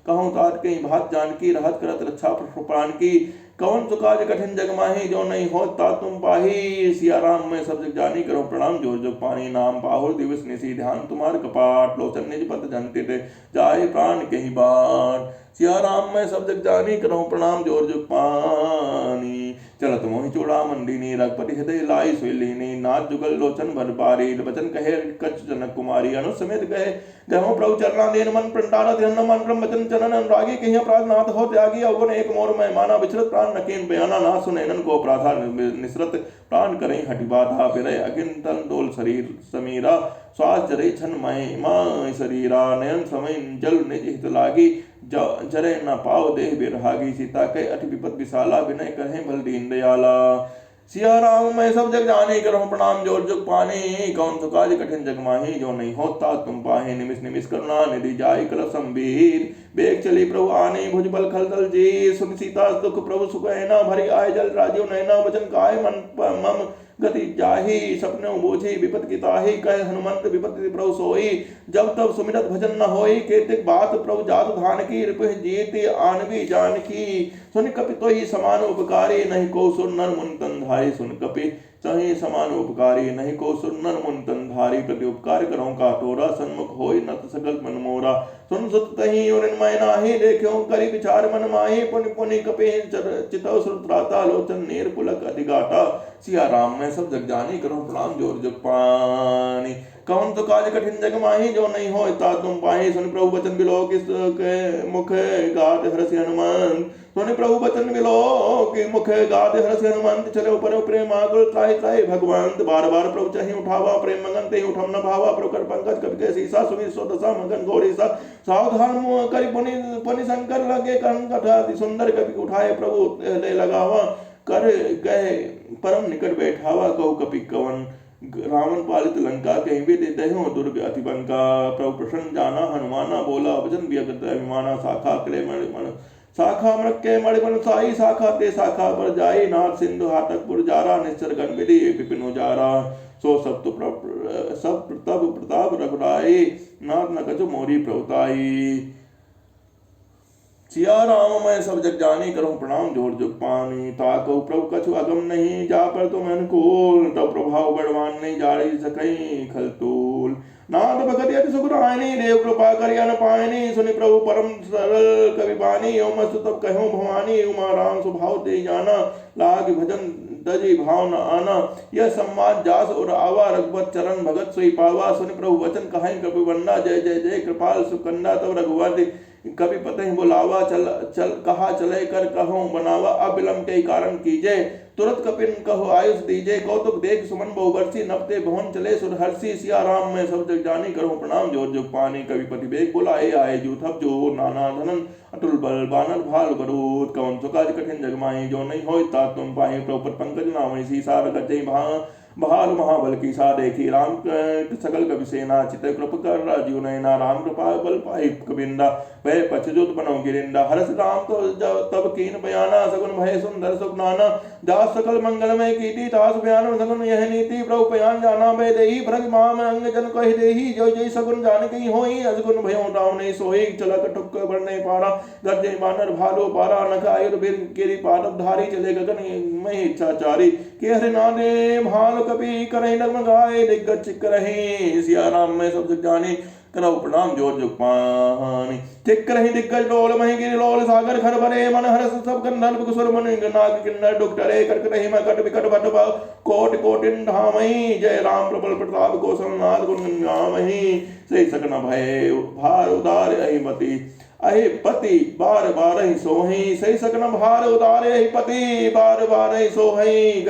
कहूँ तात कहीं भात जानकी, रहत करत रक्षा प्राण की, कौन सुकाज कठिन जग माही, जो नहीं हो तात तुम पाही। सिया राम मैं सब जग जानी, करो प्रणाम जोर जुग पानी, नाम पाहुर दिवस निसी, ध्यान तुम्हार कपाट, लोचन निज पत जनते थे, जाए प्राण कहीं बाट। सिया राम मैं सब जग जानी, करो प्रणाम जोर जुग पानी, चलत मोहि चूड़ामणि दीनी, रघुपति हृदय लाई सोई लीनी, नाथ जुगल लोचन भर बारी, वचन कहे कछ जनक कुमारी, अनुसमेत गए गहो प्रभु चरणा देन, मन प्रंटाना ध्यान मन क्रम वचन चरण अनुरागी, कहीं अपराध नाथ हो त्यागी, अवगुण एक मोर मैं माना, विचरत प्राण नकीन बयाना, ना सुने नन को अपराधा, निसरत प्राण करें हटि बाधा, फिरे अगिन तन डोल शरीर समीरा, श्वास जरे छन माय शरीरा, नयन समय जल निज हित लागी, जरे न पाव देह बिरहागी, सीता के अति विपद विशाला, विनय करें बल दीन दयाला। सिया राम मैं सब जग जानी, करहूँ प्रणाम जोर जुग पानी, कौन सुकाज कठिन जग माही, जो नहीं होता तुम पाहे, निमिष निमिष करुणा निधि जाय कल संबीर, बेग चली प्रभु आने भुज बल खल तल जी, सुन सीता दुख प्रभु सुख हैना, भरी आय जल राजीव नैना, वचन काय मन मम गति जाही, सपने बूझी विपत की ताही, कह हनुमंत विपत्ति प्रभु सोई, जब तब सुमिरत भजन न होई, केतिक बात प्रभु जात धान की, रिपुह जीत आनवी जानकी, सुन कपि तो ही समान उपकारी, नहीं को सुन नर मुन तन धारी, सुन कपि सही समान उपकारी, नहीं को सुन नर मुन तन धारी, प्रति उपकार करो का तोरा, सन्मुख होई नत सकल मन मोरा, सुन सुत तही और मैं नाही, देखो करि विचार मन माही, पुनि पुनि कपि चितव श्रुत्राता, लोचन नीर पुलक अधिगाटा। सिया राम मैं सब जग जानी, करो प्रणाम जोर जुग पानी, कौन तो काज कठिन जग माही, जो नहीं हो ता तुम पाही, सुन प्रभु वचन बिलो किस के मुख गात हरसि हनुमान, सुन प्रभु वचन बिलो कि मुख गात हरसि हनुमान, चले ऊपर प्रेम आकुल त्राहि त्राहि भगवंत, बार बार प्रभु चहि उठावा, प्रेम मंगन ते उठम न भावा, प्रभु कर पंकज कपि के सीसा, सुमिर सो दशा मगन घोरी सा, सावधान मुँह करि पुनि शंकर लगे, कर्ण कथा अति सुंदर कपि उठाए, प्रभु ले लगावा, कर गए परम निकट बैठावा, कहु कपि कवन, रावण पालित लंका, कहीं भी देहो दुर्ग अति बंका, प्रभु प्रसन्न जाना हनुमाना, बोला वचन वियगत अभिमाना, शाखा क्ले मण शाखा मृग के मणिमन साई, शाखा ते शाखा पर जाई, नाथ सिंधु हाटकपुर जारा, निश्चर गण विधि विपिन जारा, सो सब तब प्रताप रघुराई, नाथ न कछु मोरी प्रभुताई। सिया राम मैं सब जग जानी, करूँ प्रणाम जोर जुग पानी, ताको प्रभु कछु अगम नहीं, जा पर तुम अनुकूल, तब प्रभाव बड़वान नहीं, जाड़ी सकई खलतूल, नाथ भगत अति सुख रायनी, देव कृपा करि अन पायनी, सुनि प्रभु परम सरल कवि बानी, यो मस्तु तब कहूँ भवानी, उमा राम स्वभाव ते जाना, लाग भजन तजी भाव न आना, यह सम्मान जास और आवा, रघुवत चरण भगत सोई पावा, सुनि प्रभु वचन कहाई कपि वंदा, जय जय जय कृपाल सुकंदा, तब रघुवत कभी पते बुलावा, चल कहा चले कर कहो बनावा, अब विलंब के कारण कीजे, तुरंत कपिन कहो आयुष दीजे, कौतुक देख सुमन बहुवर्षी, नपते भवन चले सुरहर्षि, सिया राम मैं सब जग जानी, करो प्रणाम जोर जुग पानी, कवि पति बेग बुलाए आए, जूथब जो नाना धनन अतुल बल, बानर भाल बरूद, कौन सुकाज कठिन जग माही, जो नहीं होय तात तुम पाही, प्रभु पंकज नामहि सीसा, रगत भाल महाबल की सा, देखी राम सकल कवि सेना, चित कृप कर राजीव नयना, राम कृपा बल पाई कबिंदा, भय पछजुत बनो गिरिंदा, हरस राम तो तब कीन बयाना, सगुन भय सुंदर सुख नाना, दास सकल मंगलमय कीर्ति, तास बयान सगुन यह नीति, प्रभु पयान जाना भय देही, भ्रग माम अंग जन कहि देही, जो जय सगुन जान कहीं होई, असगुन भयो राम नहीं सोई, चलक टुक बढ़ने पारा, गर्जे बानर भालो पारा, नख आयुर बिर केरी पादप धारी, चले गगन में इच्छाचारी, के हरि नादे भाल सब कपि करहि डगमगाए दिग्गज चिक रहे। सिया राम मैं सब जग जानी करो प्रणाम जोर जुग पानी। चिक रही दिग्गज डोल मही गिर लोल सागर खर भरे मन हरस सब कंदन कुसुर मन नाग किन्नर डुक डरे करक रही मकट विकट भट कोट कोटिन धामहि। जय राम प्रबल प्रताप कौशलनाथ गुण गावहि। सही सकन भय भार उदार अहिमति अहि पति बार बार ही सोहि। सही सकन भार उदार अहि पति बार बार ही सोहि।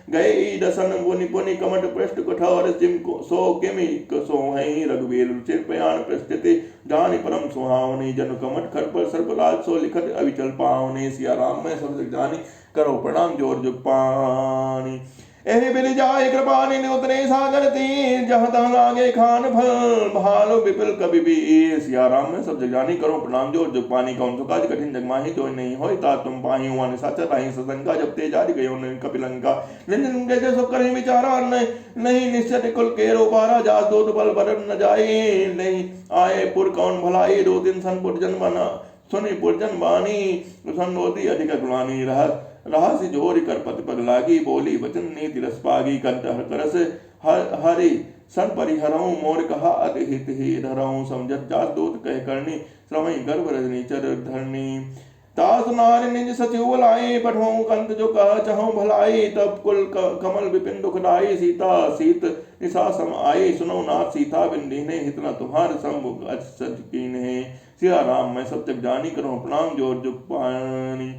गए दसन पुनि पुनि कमट पृष्ठ कठोर जिम सो किमि सोहि। रघुवीर रुचिर प्रयाण प्रस्थिति जानि परम सुहावनी। जनु कमट खर पर सर्पराज सो लिखत अविचल पावनी। सिया राम मैं सब जग जानी करो प्रणाम जोर जुग पानी। एहि बिल जाय कृपा निधि उतरे सागर तीर जहाँ तहाँ लागे खान फल भालो विपिल कवि बीर। सिया राम मैं सब जग जानी करो प्रणाम जोर जुग पानी। कौन सो काज कठिन जग माही जो नहीं होय ता तुम पाही। हुआ निशाचर राही ससंका जब ते जारि गयो कपिलंका। निंदन जैसे सो करहि विचारा नहीं निश्चय कुल केरो बारा जास दूत बल बरन न जाई। नहीं आए पुर कौन भलाई दो दिन सन पुरजन बना सुनि पुरजन बानी। संगोती अधिक गुणानी रहस्य जोर कर पति पग लागी। बोली वचन नीति रस पागी कंठ करस हरि सन परिहरऊं। मोर कहा अति हित ही धरऊं समझत जात दूत कह करनी। श्रवई गर्भ रजनी चर धरनी। तास नार निज सचिव बुलाई पठवाऊं कंत जो कह चहु भलाई। तब कुल कमल विपिन दुखदाई सीता सीत निशा सम आई। सुनो नाथ सीता बिन दीन्हे हित न तुम्हार संग सच कीन्हे। सिया राम मैं सब जग जानी करो प्रणाम जोर जुग पानी।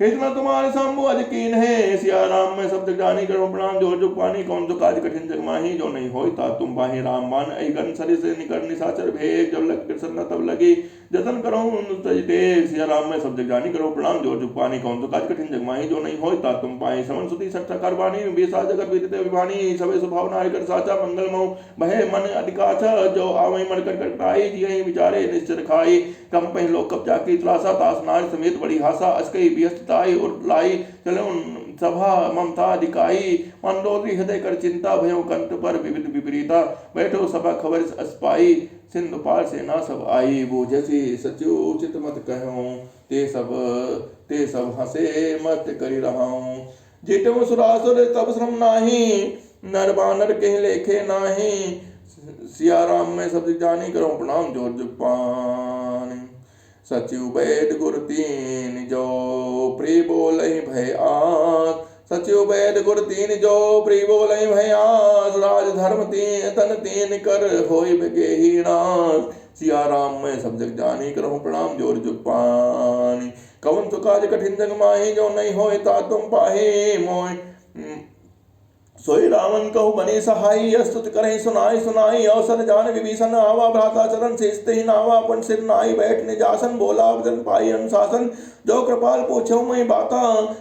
इतना तुम्हारे शंभु अज कीन है। सिया राम मैं सब जग जानी करो प्रणाम जोर जुग पानी। कौन तो काज कठिन जग माही जो नहीं होय ता तुम पाही। राम बान अहिगन सरि से निकट निशाचर भेग जब लग कृष्ण तब लगी जतन करो तेज। सिया राम मैं सब जग जानी करो प्रणाम जोर जुग पानी। कौन तो काज कठिन जग माही जो नहीं होय ता तुम पाही। समन सुति सठ करवानी बेसा जगत विदित विभानी। सबे स्वभाव नायकर साचा मंगल मऊ भय मन अधिकाछ। जो आवै मन कर कटाई जियहि विचारे निश्चर खाई। कम पह लोक कब्जा की त्रासा तास नार समेत बड़ी हासा। अस्कई व्यस्तताई उठ लाई चलो सभा ममता दिखाई। मंदोदरी हृदय कर चिंता भयो कंठ पर विविध विपरीता। बैठो सभा खबर अस्पाई सिंधु पार से ना सब आई। वो जैसे सचो उचित मत कहूँ ते सब हंसे मत करी रहाऊं। जितु सुरासुर तब श्रम नाही नर बानर कह लेखे नाही। सिया राम मैं सब जानी करो प्रणाम जोर जुग पानी। सचिव वैद गुर तीन जो प्रिय बोलहि भय आस। सचिव वैद गुर तीन जो प्रिय बोलहि भय आस। राज धर्म तीन तन तीन कर होय बगेहि नास। सिया राम मैं सब जग जानी करहूँ प्रणाम जोर जुग पानी। कौन सो काज कठिन जग माही जो नहीं होय ता तुम पाही। मोय सोई रावण कहु बने सहाई। स्तुति करहि सुनाई सुनाई। अवसर जान विभीषण आवा भ्राता चरण शेषते ही नावा। अपन सिर नाई बैठ निजासन बोला वचन पाई अनुशासन। जो कृपाल पूछो मैं बाता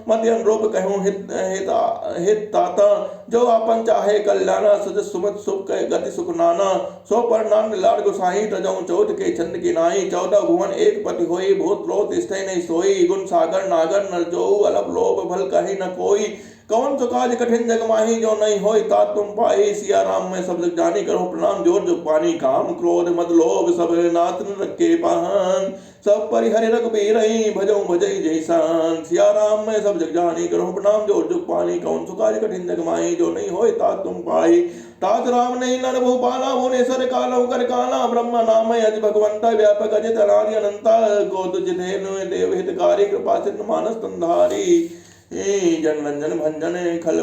मध्य अनुरूप कहूँ हित ताता। जो अपन चाहे कल्याणा सुज सुमत सुख गति सुख नाना। सो पर नान लाड गुसाई तजऊ चौथ के छंद की नाई। 14 भुवन एक पति होई भूत प्रोत स्थे नहीं सोई। गुण सागर नागर नर जो अलप लोभ भल कही न कोई। कौन सो काज कठिन जग माही जो नहीं होय ता तुम पाही। सिया राम मैं सब जग जानी करो प्रणाम जोर जुग पानी। काम क्रोध मद लोभ सब नाथ न रखे पाहन। सब परिहरि रघुबीर भजऊ भजई जैसान। सिया राम मैं सब जग जानी करो प्रणाम जोर जुग पानी। कौन सो काज कठिन जग माही जो नहीं होय ता तुम पाही। तात राम नहीं नर भूपाला भुवनेश्वर कालो कर काला। ब्रह्म नाम अज भगवंता व्यापक अजित अनादि अनंता। गोद जिधेनु देव हितकारी कृपा सिंधु मानस तंधारी। जन रंजन भंजन खल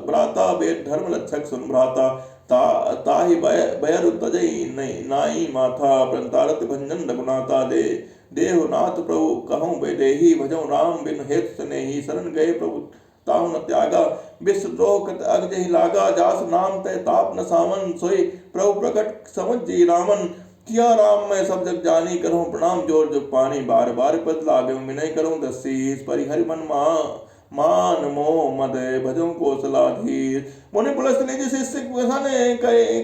भ्राता वेद धर्म लक्षक सुन भ्राता। ताहि बयर तजई नाई माथा। प्रंतारत भंजन रघुनाथा देहनाथ प्रभु कहूँ बेदेही। भजऊ राम बिन हेत स्नेही। शरण गए प्रभु ताहु न त्यागा। विश्वद्रोह कृत अगजहि लागा। जास नाम तय ताप न सावन। सोई प्रभु प्रकट समझ जी रामन। किया राम मैं सब जग जानी करहूँ प्रणाम जोर जुग पानी। बार बार पद लागे विनय करूँ दसीस। परिहरि मन मान मोह मद भजों कौशलाधीर। मुनि पुलस्त निज शिष्य सन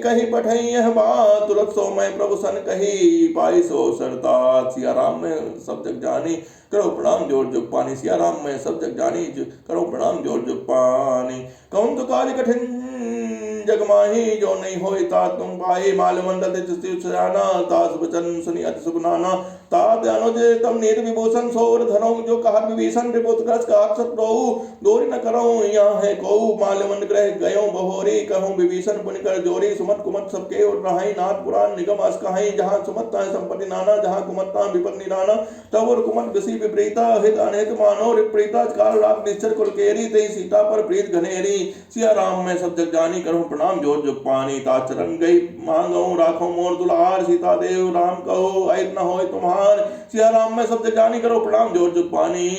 कही पठई यह बात। तुरत सो मैं प्रभु सन कही पाई सो सरता। सिया राम मैं सब जग जानी करो प्रणाम जोर जुग पानी। सिया राम मैं सब जग जानी करो प्रणाम जोर जुग पानी। कौन तो काज कठिन जग माही जो नहीं होय तात तुम पाए। माल मंडल सुजाना तास बचन सुनि अति सुनाना। तात अनुज तम नीर विभूषण सोर धरो जो कहा विभीषण रिपुत्रस का अक्षत रहु दोरी न करो यहाँ है कहू। माल मंड ग्रह गयो बहोरी कहूँ विभीषण पुण्य कर जोरी। सुमत कुमत सबके और रहाई नाथ पुराण निगम अस कहाई। जहाँ सुमत्ता संपत्ति नाना जहाँ कुमत्ता विपद निराना। तब और कुमत विषि विपरीता हित अनहित मानो विपरीता काल राग निश्चर कुल केरी ते सीता पर प्रीत घनेरी। सिया राम मैं सब जग जानी करूँ प्रणाम जोर जुग पानी। तात चरण गई मांगो राखो मोर दुलार। सीता देव राम कहो ऐत न होय तुम्हार। सिया राम मैं सब जग जानी करो प्रणाम जोर जुग पानी।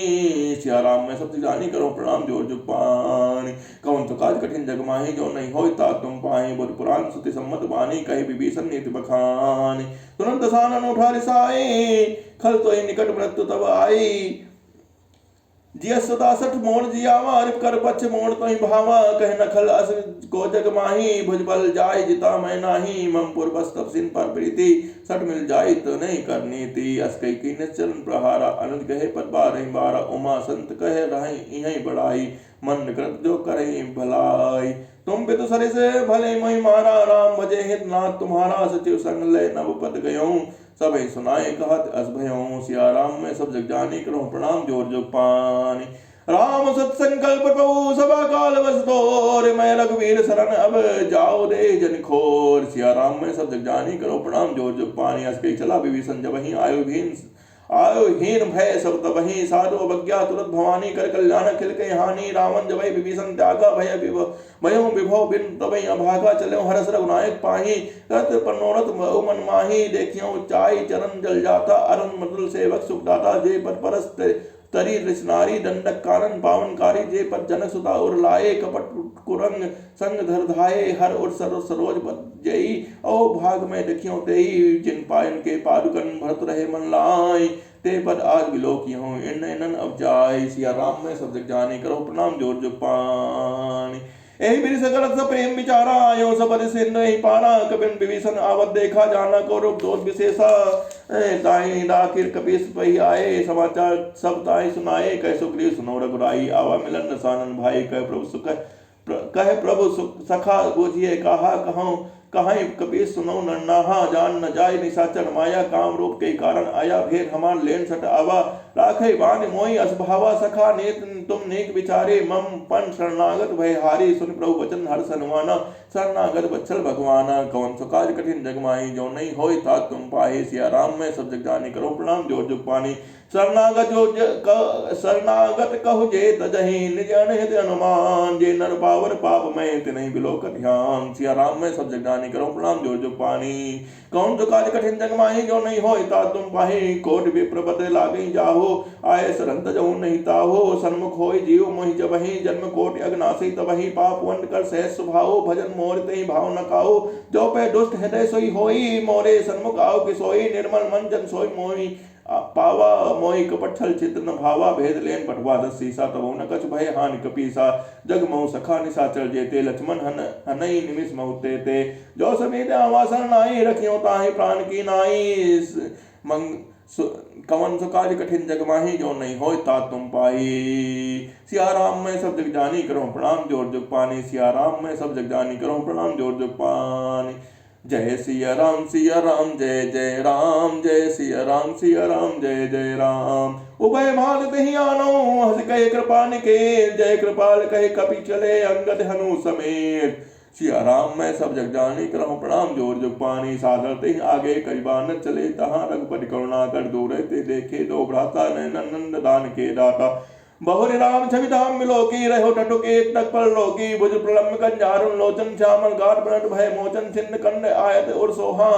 सिया राम मैं सब जग जानी करो प्रणाम जोर जुग पानी। कौन तो काज कठिन जग माही जो नहीं होय तात तुम पाई। बुध पुराण सुति सम्मत वाणी कहे विभीषण नीति बखानी। तुरंत सानन उठा रिसाई खल तो निकट मृत्यु तब आई। जिया सदा सठ मोड़ जियावा रिप कर पक्ष मोड़ तो ही भावा। कह नखल अस को जग माही भुज बल जाय जिता मैं नाही। मम पूर्वस तब सिन पर प्रीति सठ मिल जाय तो नहीं करनी थी। अस कई की चरण प्रहारा अनंत कहे पद बारह बारह। उमा संत कहे रही यही बड़ाई मन कृत जो करे भलाई। तुम पितु सरे से भले मई मारा राम भजे हित नाथ तुम्हारा। सचिव संग ले नव पद गयो सबे सुनाए कहत अस भयो। सिया राम मैं सब जग जानी करो प्रणाम जोर जुग पानी। राम सत्संकल्प कहू सभा काल बस तोर। मैं रघुवीर शरण अब जाओ दे जन खोर। सिया राम मैं सब जग जानी करो प्रणाम जोर जुग पानी। अस कई चला विभीषण जब वहीं आयो हीन भय सब तबहि। साधु अवज्ञा तुरत भवानी कर कल्याण खिल के हानि। रावण जब विभीषण त्यागा भय भयो विभव बिन तबहि अभागा। चलो हरस रघुनायक पाही रत पनोरथ मन माही। देखियो चाई चरण जल जाता अरुण मृदुल सेवक सुखदाता। जे पद परस तरी रिसनारी दंडक कानन पावनकारी। जे पद जनक सुता उर लाए कपट कुरंग संग धर धाये। हर उर सरोज पद जई ओ भाग में देखियो तेई। जिन पायन के पादुकन भरत रहे मन लाई। ते पद आज विलोकियों इन अब जाय। सिया राम में सब जग जानी करो प्रणाम जोर जुग पानी। एहि बिरि सकल स प्रेम विचारा आयो सबद सिंध ही पारा। कबिन विभीषण आवत देखा जाना को रूप दोष विशेषा। ताई डाकिर कपीस पही आए समाचार सब ताई सुनाए। कह सुग्रीव सुनो रघुराई आवा मिलन सानन भाई। कह प्रभु सखा बुझिए कहा कहूँ कहीं कपीस सुनो नन्नाहा। जान न जाय निशाचर माया काम रूप के कारण आया। भेद हमार लेन सट आवा राखे बान मोई असभावा। सखा नेत तुम नेक विचारे मम पन शरणागत भय हारी। सुन प्रभु वचन हर सनवाना शरणागत बच्छल भगवाना। कौन सो काज कठिन जग माही जो नहीं होय तात तुम पाहे। सिया राम मैं सब जग जानी करो प्रणाम जोर जुग पानी। शरणागत कहु जे तजहि निज अनहित अनुमान। जे नर पावर पाप में तिनहि बिलोक ध्यान। सिया राम मैं सब जग जानी करो प्रणाम जोर जुग पानी। कौन तो काज कठिन जग माही जो नहीं होय तात तुम पाहे। कोट विप्र बद लागई जाहो आय सरंत जहु नहीं ताहो। सन्मुख होय जीव मोहि जबहि जन्म कोटि अगनासी तबहि। पाप वंड कर सहज स्वभाव भजन मोर तेहि भाव न काओ। जो पे दुष्ट हृदय सोई होई मोरे सन्मुख आओ कि सोई। निर्मल मन जन सोई मोहि पावा मोहि कपट छल चित न भावा। भेद लेन पटवा दस सीसा तबो न कछ भय हानि कपीसा। जग महु सखा निशाचर जेते लक्ष्मण हनई निमिष महु ते। जो समेत आवासन नाई रखियो ताहि प्राण की नाई। कवन सो काज कठिन जग माही जो नहीं होय तात तुम पाही। सिया राम मैं सब जग जानी करो प्रणाम जोर जुग पानी। सिया राम मैं सब जग जानी करो प्रणाम जोर जुग पानी। जय सिया राम जय जय राम। जय सिया राम जय जय राम। उभय भाग दही आनो हस कहे कृपा निकेत। जय कृपाल कहे कपि चले अंगद हनु समेत। सिया राम मैं सब जग जानी करहूँ प्रणाम जोर जुग पानी। सादर ते आगे कई बार चले तहाँ रघुपति करुणा कर दूर ते देखे। दो भ्राता नंद दान के दाता। बहुरी राम छवि धाम मिलो की रहो टटुक एक तक पर लोकी। भुज प्रलम्ब कंजारुन लोचन श्यामल गाट बनट भय मोचन। छिन्न कंड आयत उर सोहा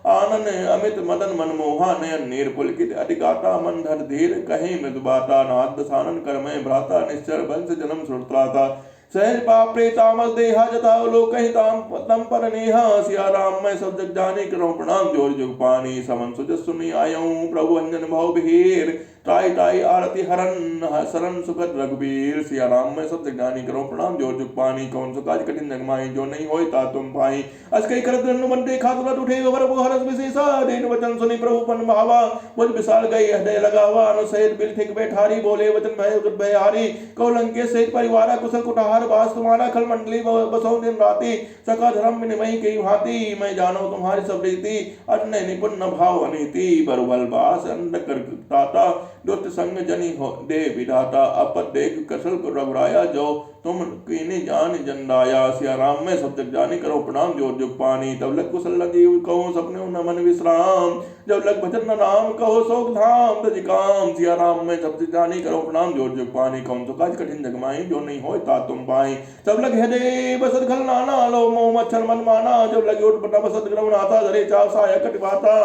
आनन अमित मदन मनमोहा। नयन नीर पुलकित अधिगाता मन धर धीर कहे मृदुबाता। नाद सानन कर मैं भ्राता निश्चर वंश जन्म सुरत्राता। सहज पाप प्रेतामस देहा जता लोक ताम तम पर नेहा। सिया राम मैं सब जग जानी करो प्रणाम जोर जुग पानी। समन सुजस सुनी आयऊं प्रभु अंजन भव भीर। ताई ताई आरती हरन सरन सुखद रघुबीर। सिया राम मैं सब जग जानी करो प्रणाम जोर जुग पानी। कौन सो काज कठिन जग माही जो नहीं होय ता तुम पाई। अस कई करत रनु बनते खातुरत उठे वर वो हरस विशेषा। दीन वचन सुनी प्रभु पन भावा। बुझ विशाल गई हृदय लगावा। अनुसहित बिल ठिक बैठारी बोले वचन भय हारी। कौ लंकेश सहित परिवारा कुशल कुठार बास तुम्हारा। खल मंडली बसौ दिन राति। सका धर्म निमहि की भांति। मैं जानो तुम्हारी सब रीति। अन्य निपुण न भाव अनीति। बरुबल बास अंड कर ताता। दुष्ट संग जनि हो दे विधाता। अपद देख कसल रघुराया जो तुम कीनी जान जंदाया। सिया राम मैं सब जग जानी करो प्रणाम जोर जुग पानी। तब लग कुशल जीव कहो सपने न मन विश्राम। जब लग भजन न नाम कहो सोग धाम तज काम। सिया राम मैं सब जग जानी करो प्रणाम जोर जुग पानी। कौन तो काज कठिन जग माही जो नहीं होय ता तुम पाई। तब लग हृदय बसत खल नाना लो मोह मच्छर मन माना। जब लगे उठ बटा बसत ग्रह नाथा धरे चाव साया कटिवाता।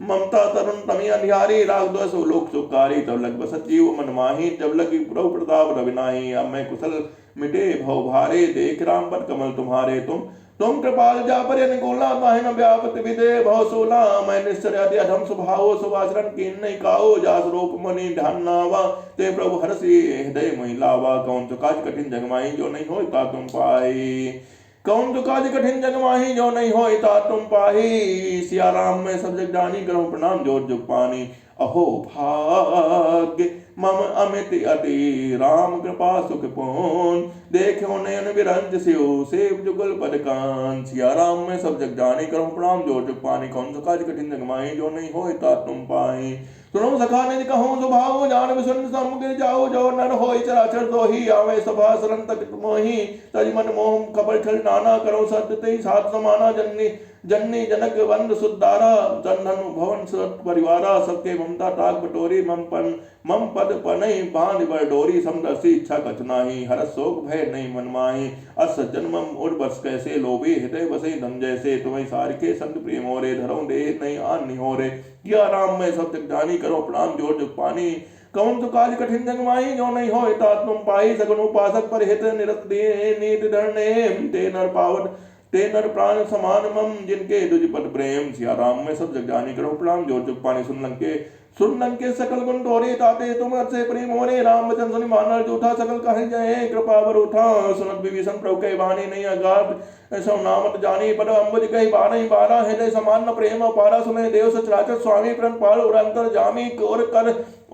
ममता तरुण तमी अंधियारी राग द्वेष लोक सुखारी। तब लग बसत जीव मन माही। जब लगी प्रभु प्रताप रविनाही। अब मैं कुशल मिटे भव भारे। देख राम पर कमल तुम्हारे। तुम कृपाल जा पर अनुकूला। ताहि न व्यापत विदे भव सोला। मैं निश्चर अति अधम स्वभाव। सुभाषरण कीन नहीं काओ। जास रूप मणि ध्यान नावा। ते प्रभु हरसि हृदय महिलावा। कौन तो काज कठिन जग माही जो नहीं होय ता तुम पाई। कौन तो काज कठिन जग माही जो नहीं होय ता तुम पाही। सिया राम मैं सब जग जानी करो प्रणाम जोर जुग पानी। अहो भाग्य मम अमित अति। राम कृपा सुख पूर्ण। देखो नयन विरंज सियो। सेव जुगल पद कान। सिया राम मैं सब जग जानी करो प्रणाम जोर जुग पानी। कौन तो काज कठिन जग माही जो नहीं होय ता तुम पाई। सुनो सखा निज कहूँ सुभाव। जान विसुन समुगिर जाओ। जो नर होय चराचर दोही। आवे सभा सरन तक मोही। तज मन मोह खबर छल नाना। करो सत्य ते साथ समाना। जननी जनक वंद सुदारा। चंदन भवन सुत परिवारा। सबके ममता ताक बटोरी। मम पद पनई बांध बर डोरी। समदर्शी इच्छा कछ नाही। हरस शोक भय नहीं मन माही। अस जन्मम उड़ बस कैसे लोभी। हृदय बसे धम जैसे। तुम्हें सारखे संत प्रिय मोरे। धरो देह नहीं आन निहोरे। या राम मैं सब जग जानी करो प्रणाम जोर जुग पानी। कौन तो काज कठिन जग माही जो नहीं होय ता तुम पाई। सगुन उपासक पर हित निरत नीति धरने। ते नर पावत ते नर प्राण समान मम। जिनके दुज पद प्रेम। सिया राम मैं सब जग जानी करो प्रणाम जोर जुग पानी। सुन लंके सकल गुण तोरे। ताते तुम से प्रेम होरे। राम वचन सुनि मानल जूठा। सकल कहि जय कृपा बर उठा। सुनत विभीषण प्रभु कहि बानी। नहीं अगाध सो नामत जानी। पद अम्बुज कहि बारहि बारा। हृदय समान प्रेम पारा। सुने देव सचराचर स्वामी प्रण पाल उरंतर जामी।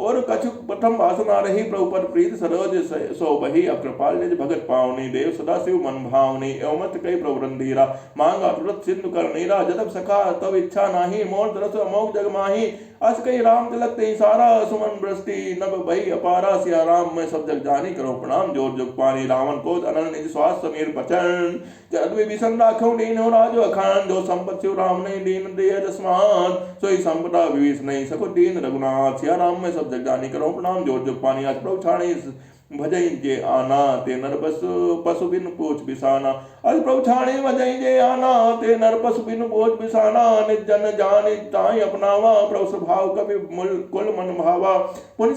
और कछु प्रथम वासना रही। प्रभु पद प्रीत सरोज सो बही। अब कृपाल निज भगत पावनी। देव सदा शिव मन भावनी। एवमत कई प्रभु रंधीरा। मांगा तुरत सिंधु कर नीरा। जतब सखा तब इच्छा नाही। मोर तरस अमोघ जग माही। अस कई राम तिलक ते सारा। सुमन वृष्टि नभ भई अपारा। सिया राम मैं सब जग जानी करो प्रणाम जोर जुग पानी। रावण क्रोध अनल निज श्वास समीर पचन। जद विभीषण राखो दीन हो राजो अखान। जो संपत शिव राम नहीं दीन दिय जसमान। सोई संपदा विभीष नहीं सको दीन रघुनाथ। सिया राम मैं सब जग जानी करो प्रणाम जोर जुग पानी। आज प्रभु छाणी भजई जे आना। ते नर पशु बिन पूछ बिसाना। अज प्रभु छाणे भजई जे आना। ते नर पशु बिन पूछ बिसाना। निज जन जानि ताहि अपनावा। प्रभु स्वभाव कवि कुल मन भावा। पुनि